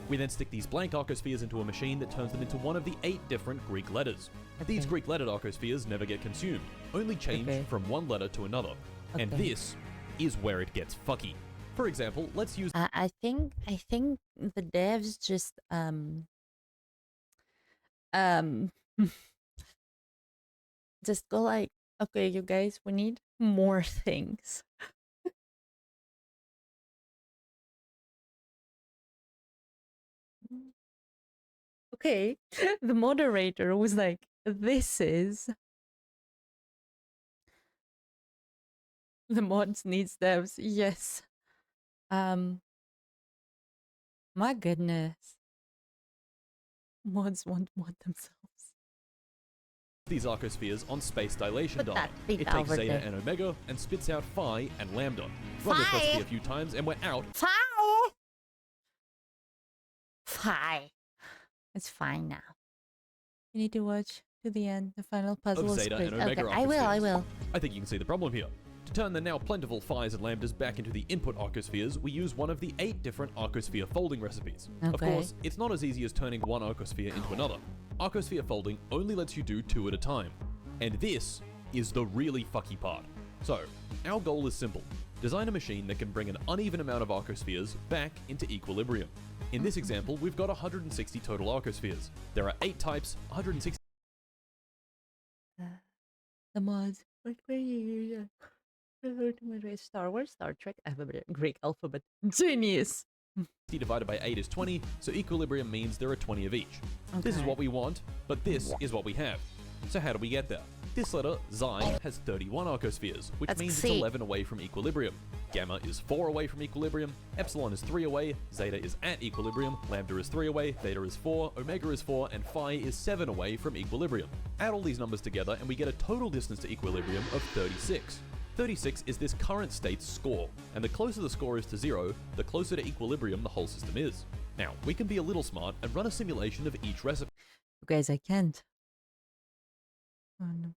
We then stick these blank arcospheres into a machine that turns them into one of the 8 different Greek letters. These Greek lettered arcospheres never get consumed, only change from one letter to another. And this is where it gets fucky. For example, let's use I think the devs just just go like, okay, you guys, we need more things. Okay, the moderator was like, this is the mods needs devs. Yes. My goodness. Mods won't mod themselves. these arcospheres on space dilation Put data. that thing It takes over zeta there. and omega and spits out phi and lambda. Run this Phi? recipe a few times and we're out. Fine. It's fine now. You need to watch to the end. The final puzzle Of is zeta great. and omega Okay, I arcospheres. will. I think you can see the problem here. To turn the now plentiful phis and lambdas back into the input arcospheres, we use one of the 8 different arcosphere folding recipes. Of Okay. course, it's not as easy as turning one arcosphere into another. Arcosphere folding only lets you do 2 at a time. And this is the really fucky part. So, our goal is simple. Design a machine that can bring an uneven amount of arcospheres back into equilibrium. In this example, we've got 160 total arcospheres. There are 8 types, 160 The mods. What were you? Star Wars, Star Trek, alphabet, Greek alphabet. Genius. divided by 8 is 20, so equilibrium means there are 20 of each. This is Okay. what we want, but this is what we have. So how do we get there? This letter, Xi, has 31 arcospheres, which That's means C. it's 11 away from equilibrium. Gamma is 4 away from equilibrium, Epsilon is 3 away, Zeta is at equilibrium, Lambda is 3 away, Theta is 4, Omega is 4, and Phi is 7 away from equilibrium. Add all these numbers together and we get a total distance to equilibrium of 36. 36 is this current state's score, and the closer the score is to 0, the closer to equilibrium the whole system is. Now, we can be a little smart and run a simulation of each recipe. You guys, I can't. Oh no.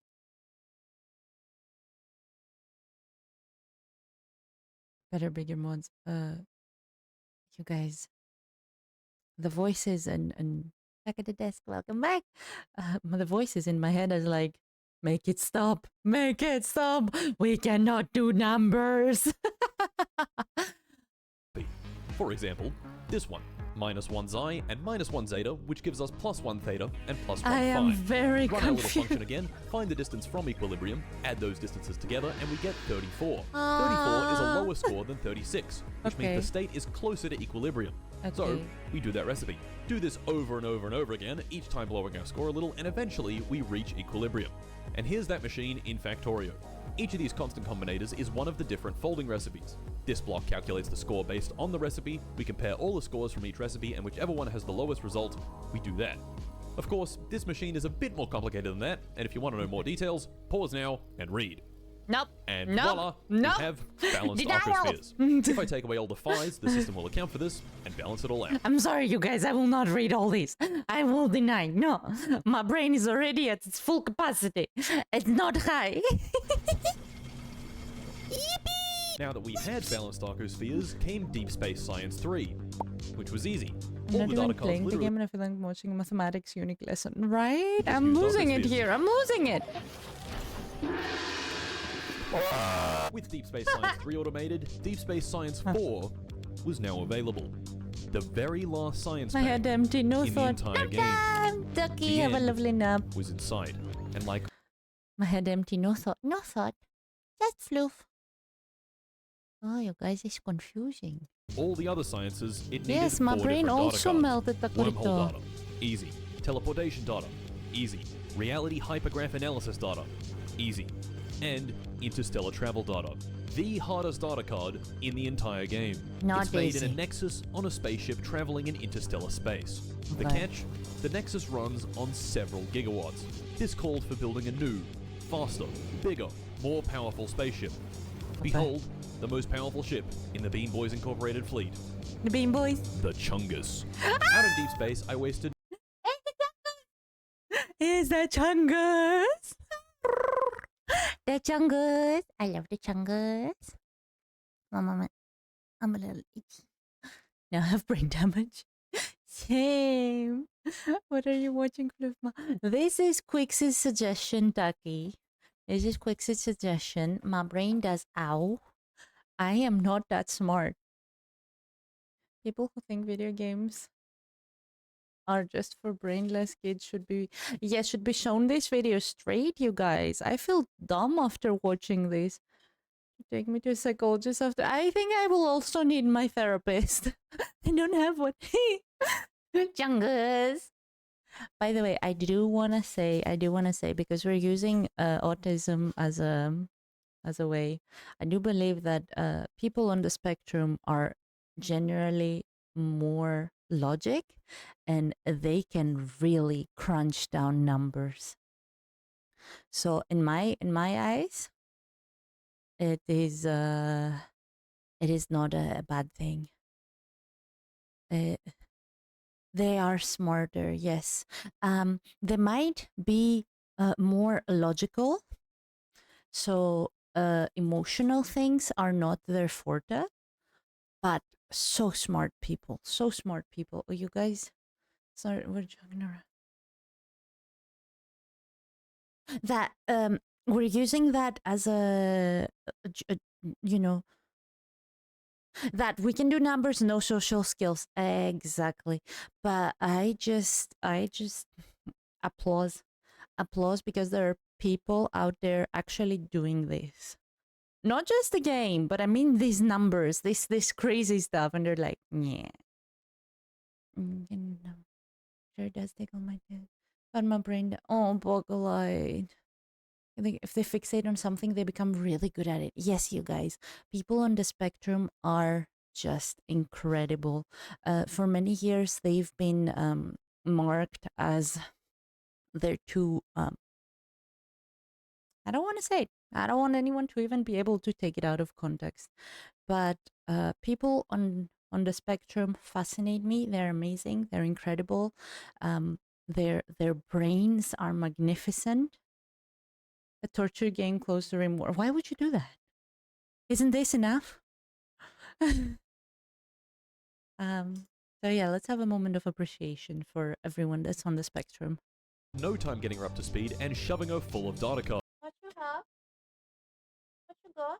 Better bigger mods. You guys. The voices and Back at the desk. Welcome back. The voices in my head is like, make it stop. Make it stop. We cannot do numbers. For example, this one, -1 xi and -1 zeta, which gives us +1 theta and +1 phi. I am very Run our little confused. function again, find the distance from equilibrium, add those distances together, and we get 34. 34 is a Ah. lower score than 36, which Okay. means the state is closer to equilibrium. So, Okay. we do that recipe. Do this over and over and over again, each time blowing our score a little, and eventually we reach equilibrium. And here's that machine in Factorio. Each of these constant combinators is one of the different folding recipes. This block calculates the score based on the recipe, we compare all the scores from each recipe, and whichever one has the lowest result, we do that. Of course, this machine is a bit more complicated than that, and if you want to know more details, pause now and read. Nope. And Nope. voila, Nope. we have balanced Denial. arcospheres. If I take away all the phi's, the system will account for this and balance it all out. I'm sorry, you guys. I will not read all this. I will deny. No, my brain is already at its full capacity. It's not high. Now that we had balanced arcospheres, came Deep Space Science 3, which was easy. I'm All not the even data cards playing the literally game and I feel like I'm watching a mathematics unique lesson, right? Just I'm use losing it arcospheres. here. I'm losing it. With Deep Space Science 3 automated, Deep Space Science 4 was now available. The very last science My pack head empty. No in the thought. entire Nap game time. Ducky, The have a end. lovely nap. was inside. And like My head empty. No thought. No thought. Just floof. Oh, you guys, it's confusing. all the other sciences, it needed Yes, my 4 brain different also data cards. melted the Wormhole corridor. data, easy. Teleportation data, easy. Reality hypergraph analysis data, easy. And interstellar travel data, the hardest data card in the entire game. Not it's made easy. in a nexus on a spaceship traveling in interstellar space. The Okay. catch? The nexus runs on several gigawatts. This called for building a new, faster, bigger, more powerful spaceship. Behold, the most powerful ship in the Bean Boys Incorporated fleet, The Bean Boys. the Chungus. Out in deep space, I wasted Is the Chungus? The Chungus. I love the Chungus. One moment. I'm a little itchy. Now I have brain damage. Shame. What are you watching, Flufma? This is Quix's suggestion, Ducky. This is Quix's suggestion. My brain does ow. I am not that smart. People who think video games are just for brainless kids should be shown this video straight, you guys. I feel dumb after watching this. Take me to a psychologist after. I think I will also need my therapist. I don't have one. Chungus. By the way, I do want to say, because we're using autism as a way, I do believe that people on the spectrum are generally more logic and they can really crunch down numbers. So in my eyes, it is not a bad thing. They are smarter, yes. They might be more logical. So emotional things are not their forte, but so smart people. Oh, you guys, sorry, we're joking around. That we're using that as a that we can do numbers, no social skills. Exactly. But I just applause because there are people out there actually doing this. Not just the game, but I mean these numbers, this crazy stuff, and they're like, yeah. Sure does tickle my head. But my brain, boggle-eyed. I think if they fixate on something, they become really good at it. Yes, you guys. People on the spectrum are just incredible. For many years, they've been marked as they're too... I don't want to say it. I don't want anyone to even be able to take it out of context. But people on the spectrum fascinate me. They're amazing. They're incredible. Their brains are magnificent. A torture game closer and more. Why would you do that? Isn't this enough? So So yeah, let's have a moment of appreciation for everyone that's on the spectrum. No time getting her up to speed and shoving her full of data cards. What you have? What you got?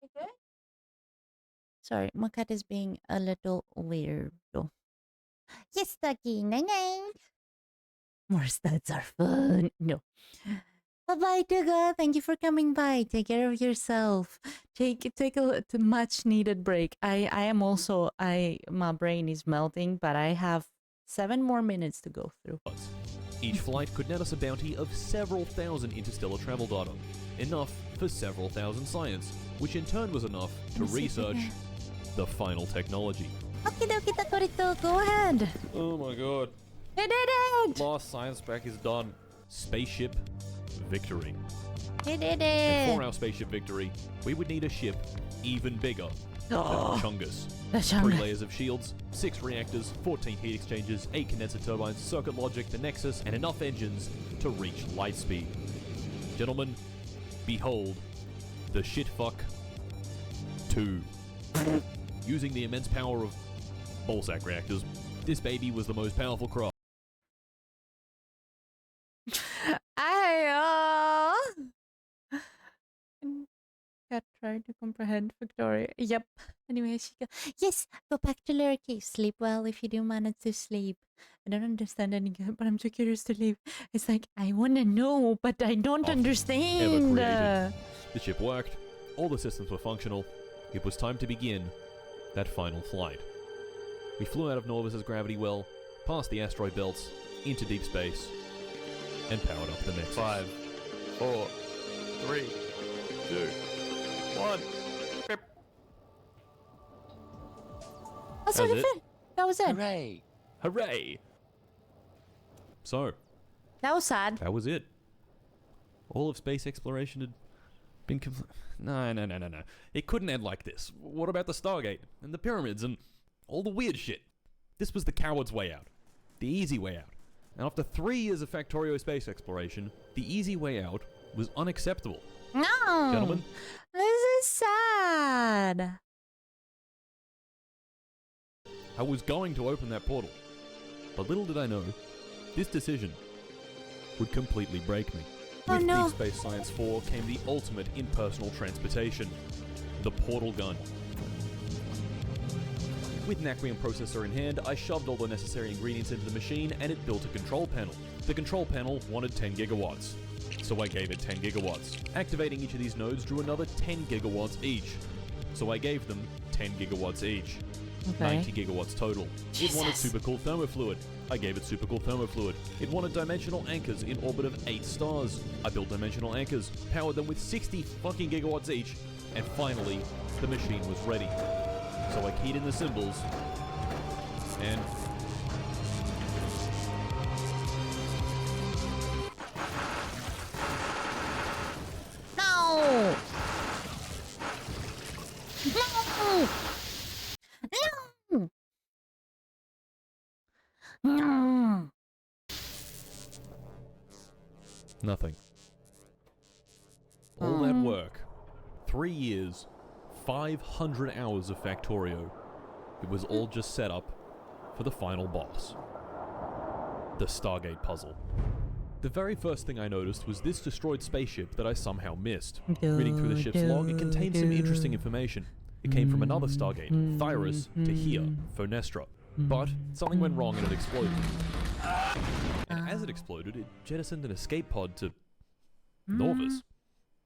You good? Sorry, my cat is being a little weirdo. Yes, Ducky. Night-night. More stats are fun. No. Bye-bye, Tuga. Thank you for coming by. Take care of yourself. Take a much needed break. I am also my brain is melting, but I have 7 more minutes to go through. Each flight could net us a bounty of several thousand interstellar travel data. Enough for several thousand science, which in turn was enough to research the final technology. Okie dokie, Takorito, go ahead. Oh my god. You did it! Last science pack is done. Spaceship Victory. You did And it! for our spaceship Victory, we would need a ship even bigger than the Chungus. The 3 Chungus. layers of shields, 6 reactors, 14 heat exchangers, 8 condenser turbines, circuit logic, the Nexus, and enough engines to reach light speed. Gentlemen, behold the shitfuck 2. Using the immense power of ballsack reactors, this baby was the most powerful craft. Cat tried to comprehend Victoria. Yep. Anyway, she go. Yes, go back to Lyric Cave. Sleep well if you do manage to sleep. I don't understand any good, but I'm too curious to leave. It's like I want to know, but I don't understand. Ever created. The ship worked. All the systems were functional. It was time to begin that final flight. We flew out of Norvis's gravity well, past the asteroid belts, into deep space, and powered up the Nexus. 5, 4, 3, 2, 1. Rip. That's That was it. That was it. Hooray! Hooray! So, That was sad. that was it. All of space exploration had been No. It couldn't end like this. What about the Stargate, and the pyramids, and all the weird shit? This was the coward's way out. The easy way out. And after 3 years of Factorio space exploration, the easy way out was unacceptable. No. Gentlemen, This is sad. I was going to open that portal, but little did I know, this decision would completely break me. Oh, With no. Deep Space Science 4 came the ultimate impersonal transportation, the portal gun. With Naquium processor in hand, I shoved all the necessary ingredients into the machine and it built a control panel. The control panel wanted 10 gigawatts, so I gave it 10 gigawatts. Activating each of these nodes drew another 10 gigawatts each, so I gave them 10 gigawatts each. Okay. 90 gigawatts total. It wanted supercooled thermofluid. I gave it supercooled thermofluid. It wanted dimensional anchors in orbit of 8 stars. I built dimensional anchors, powered them with 60 fucking gigawatts each, and finally, the machine was ready. So I keyed in the symbols, and No. No. No. nothing. All that work, 3 years, 500 hours of Factorio, it was all just set up for the final boss. The Stargate puzzle. The very first thing I noticed was this destroyed spaceship that I somehow missed. Reading through the ship's log, it contained some interesting information. It came from another Stargate, Thyrus, to here, Phonestra. But something went wrong and it exploded. And as it exploded, it jettisoned an escape pod to Norvis.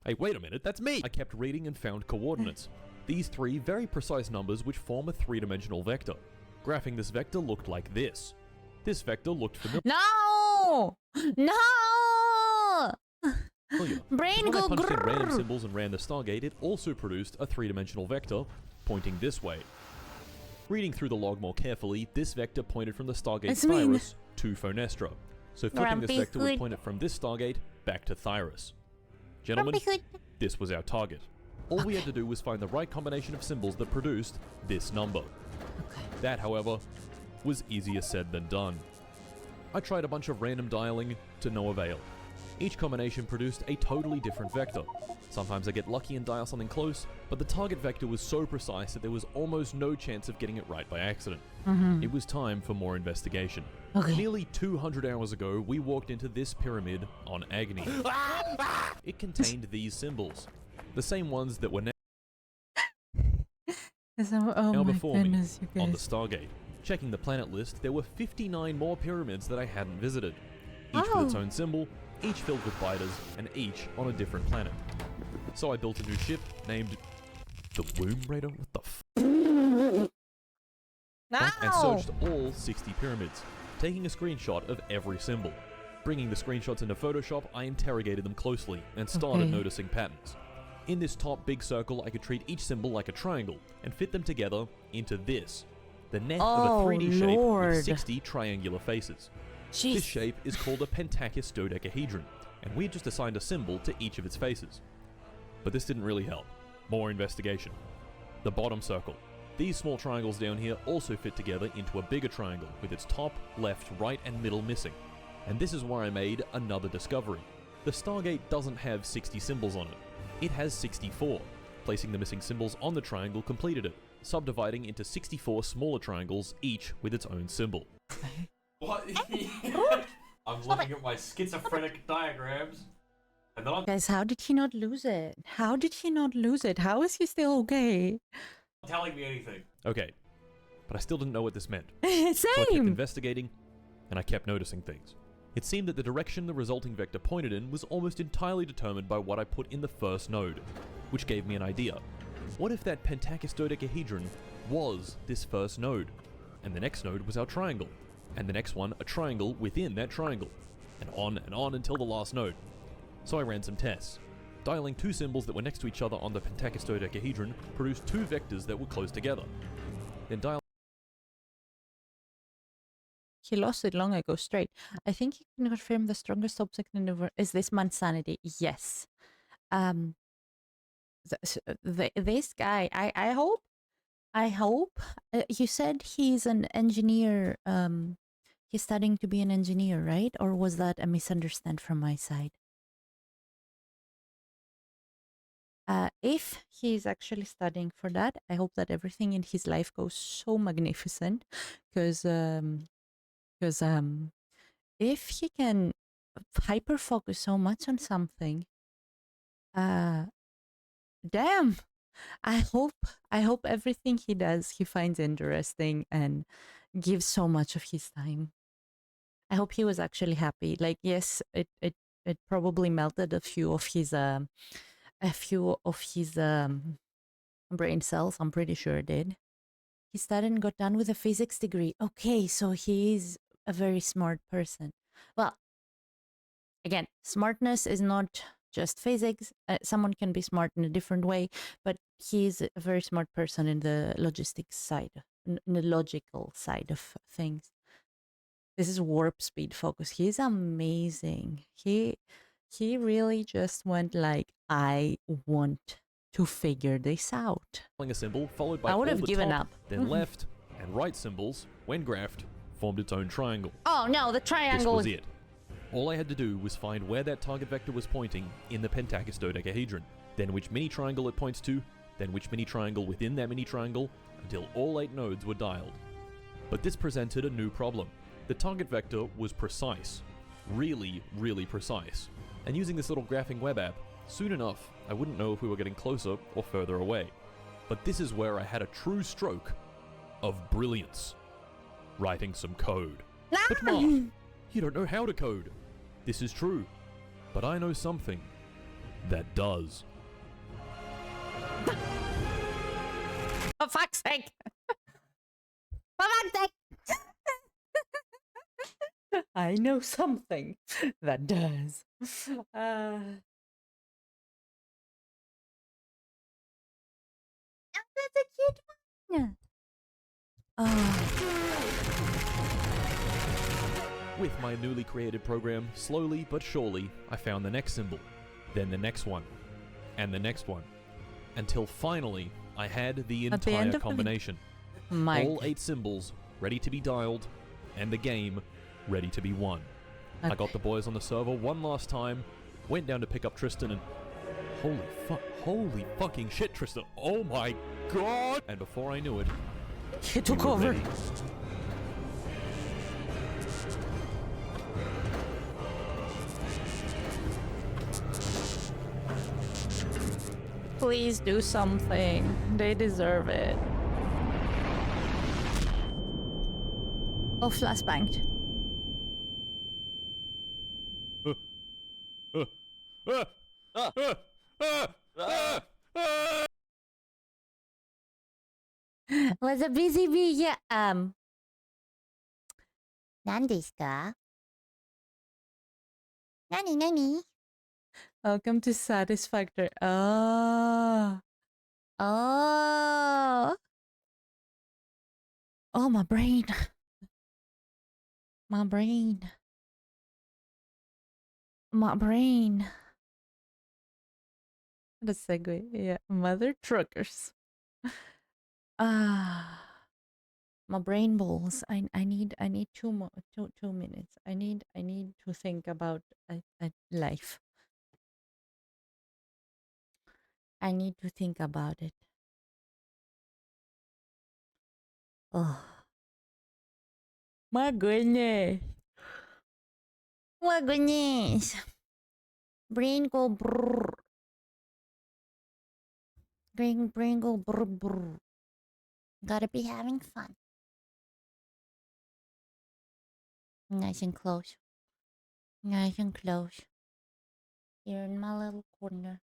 Hey, wait a minute, that's me! I kept reading and found coordinates. These 3 very precise numbers which form a 3-dimensional vector. Graphing this vector looked like this. This vector looked familiar. No! No! Brain When I go punched in random grrr. symbols and ran the Stargate, it also produced a 3-dimensional vector pointing this way. Reading through the log more carefully, this vector pointed from the Stargate That's mean. Thyrus to Phonestra. So flipping this Grumpy vector would hood. point it from this Stargate back to Thyrus. Gentlemen, Grumpy hood. this was our target. All we had to do was find the right combination of symbols that produced this number. That, however, was easier said than done. I tried a bunch of random dialing to no avail. Each combination produced a totally different vector. Sometimes I get lucky and dial something close, but the target vector was so precise that there was almost no chance of getting it right by accident. It was time for more investigation. Okay. Nearly 200 hours ago, we walked into this pyramid on Agni. It contained these symbols, the same ones that were Oh now my before goodness, me you on the guys. Stargate. Checking the planet list, there were 59 more pyramids that I hadn't visited, each with its own symbol, each filled with biters, and each on a different planet. So I built a new ship named the Womb Raider. What the f? And searched all 60 pyramids, taking a screenshot of every symbol. Bringing the screenshots into Photoshop, I interrogated them closely and started noticing patterns. In this top big circle, I could treat each symbol like a triangle and fit them together into this, the net of a 3D shape with 60 triangular faces. This shape is called a pentachus dodecahedron, and we had just assigned a symbol to each of its faces. But this didn't really help. More investigation. The bottom circle. These small triangles down here also fit together into a bigger triangle with its top, left, right, and middle missing. And this is where I made another discovery. The Stargate doesn't have 60 symbols on it. It has 64. Placing the missing symbols on the triangle completed it, subdividing into 64 smaller triangles, each with its own symbol. What? I'm looking at my schizophrenic diagrams, and then I'm Guys, how did he not lose it? How did he not lose it? How is he still okay? telling me anything. Okay, but I still didn't know what this meant. So I kept Same. investigating, and I kept noticing things. It seemed that the direction the resulting vector pointed in was almost entirely determined by what I put in the first node, which gave me an idea. What if that pentachus dodecahedron was this first node, and the next node was our triangle, and the next one a triangle within that triangle, and on until the last node. So I ran some tests. Dialing two symbols that were next to each other on the pentachus dodecahedron produced two vectors that were close together. Then dialing He lost it long ago straight. I think he can confirm the strongest object in the universe is this man's sanity. Yes. This guy, I hope, you said he's an engineer, he's studying to be an engineer, right? Or was that a misunderstand from my side? If he's actually studying for that, I hope that everything in his life goes so magnificent, because if he can hyper focus so much on something, damn, I hope everything he does he finds interesting and gives so much of his time. I hope he was actually happy. Like, yes, it probably melted a few of his brain cells. I'm pretty sure it did. He studied and got done with a physics degree. Okay, so he is a very smart person. Well, again, smartness is not just physics. Someone can be smart in a different way, but he's a very smart person in the logistics side, in the logical side of things. This is warp speed focus. He's amazing. He really just went like, I want to figure this out. a symbol followed by I would all have the given top, up. then left and right symbols, when graphed, formed its own triangle. Oh no, the This triangle. was it. All I had to do was find where that target vector was pointing in the pentachus dodecahedron, then which mini triangle it points to, then which mini triangle within that mini triangle, until all 8 nodes were dialed. But this presented a new problem. The target vector was precise. Really, really precise. And using this little graphing web app, soon enough, I wouldn't know if we were getting closer or further away. But this is where I had a true stroke of brilliance. Writing some code. But Mark, you don't know how to code. This is true. But I know something that does. For fuck's sake! For fuck's sake! I know something that does. That's a cute one. With my newly created program, slowly but surely, I found the next symbol, then the next one, and the next one, until finally I had the At the end entire of the combination. My All 8 symbols ready to be dialed, and the game ready to be won. I got the boys on the server one last time, went down to pick up Tristan, and holy fucking shit, Tristan. Oh my god! And before I knew it, he took over. Ready. Please do something. They deserve it. Oh, flashbanged. Was a busy bee, yeah. Nandeska. Nani. Welcome to Satisfactor. Oh. Oh. Oh, my brain. My brain. My brain. What a segue. Yeah. Mother truckers. My brain balls. I need 2 minutes. I need to think about a life. I need to think about it. Oh. My goodness. My goodness. Brain go brrr. Brain go brrr brrr. Gotta be having fun. Nice and close. Nice and close. Here in my little corner.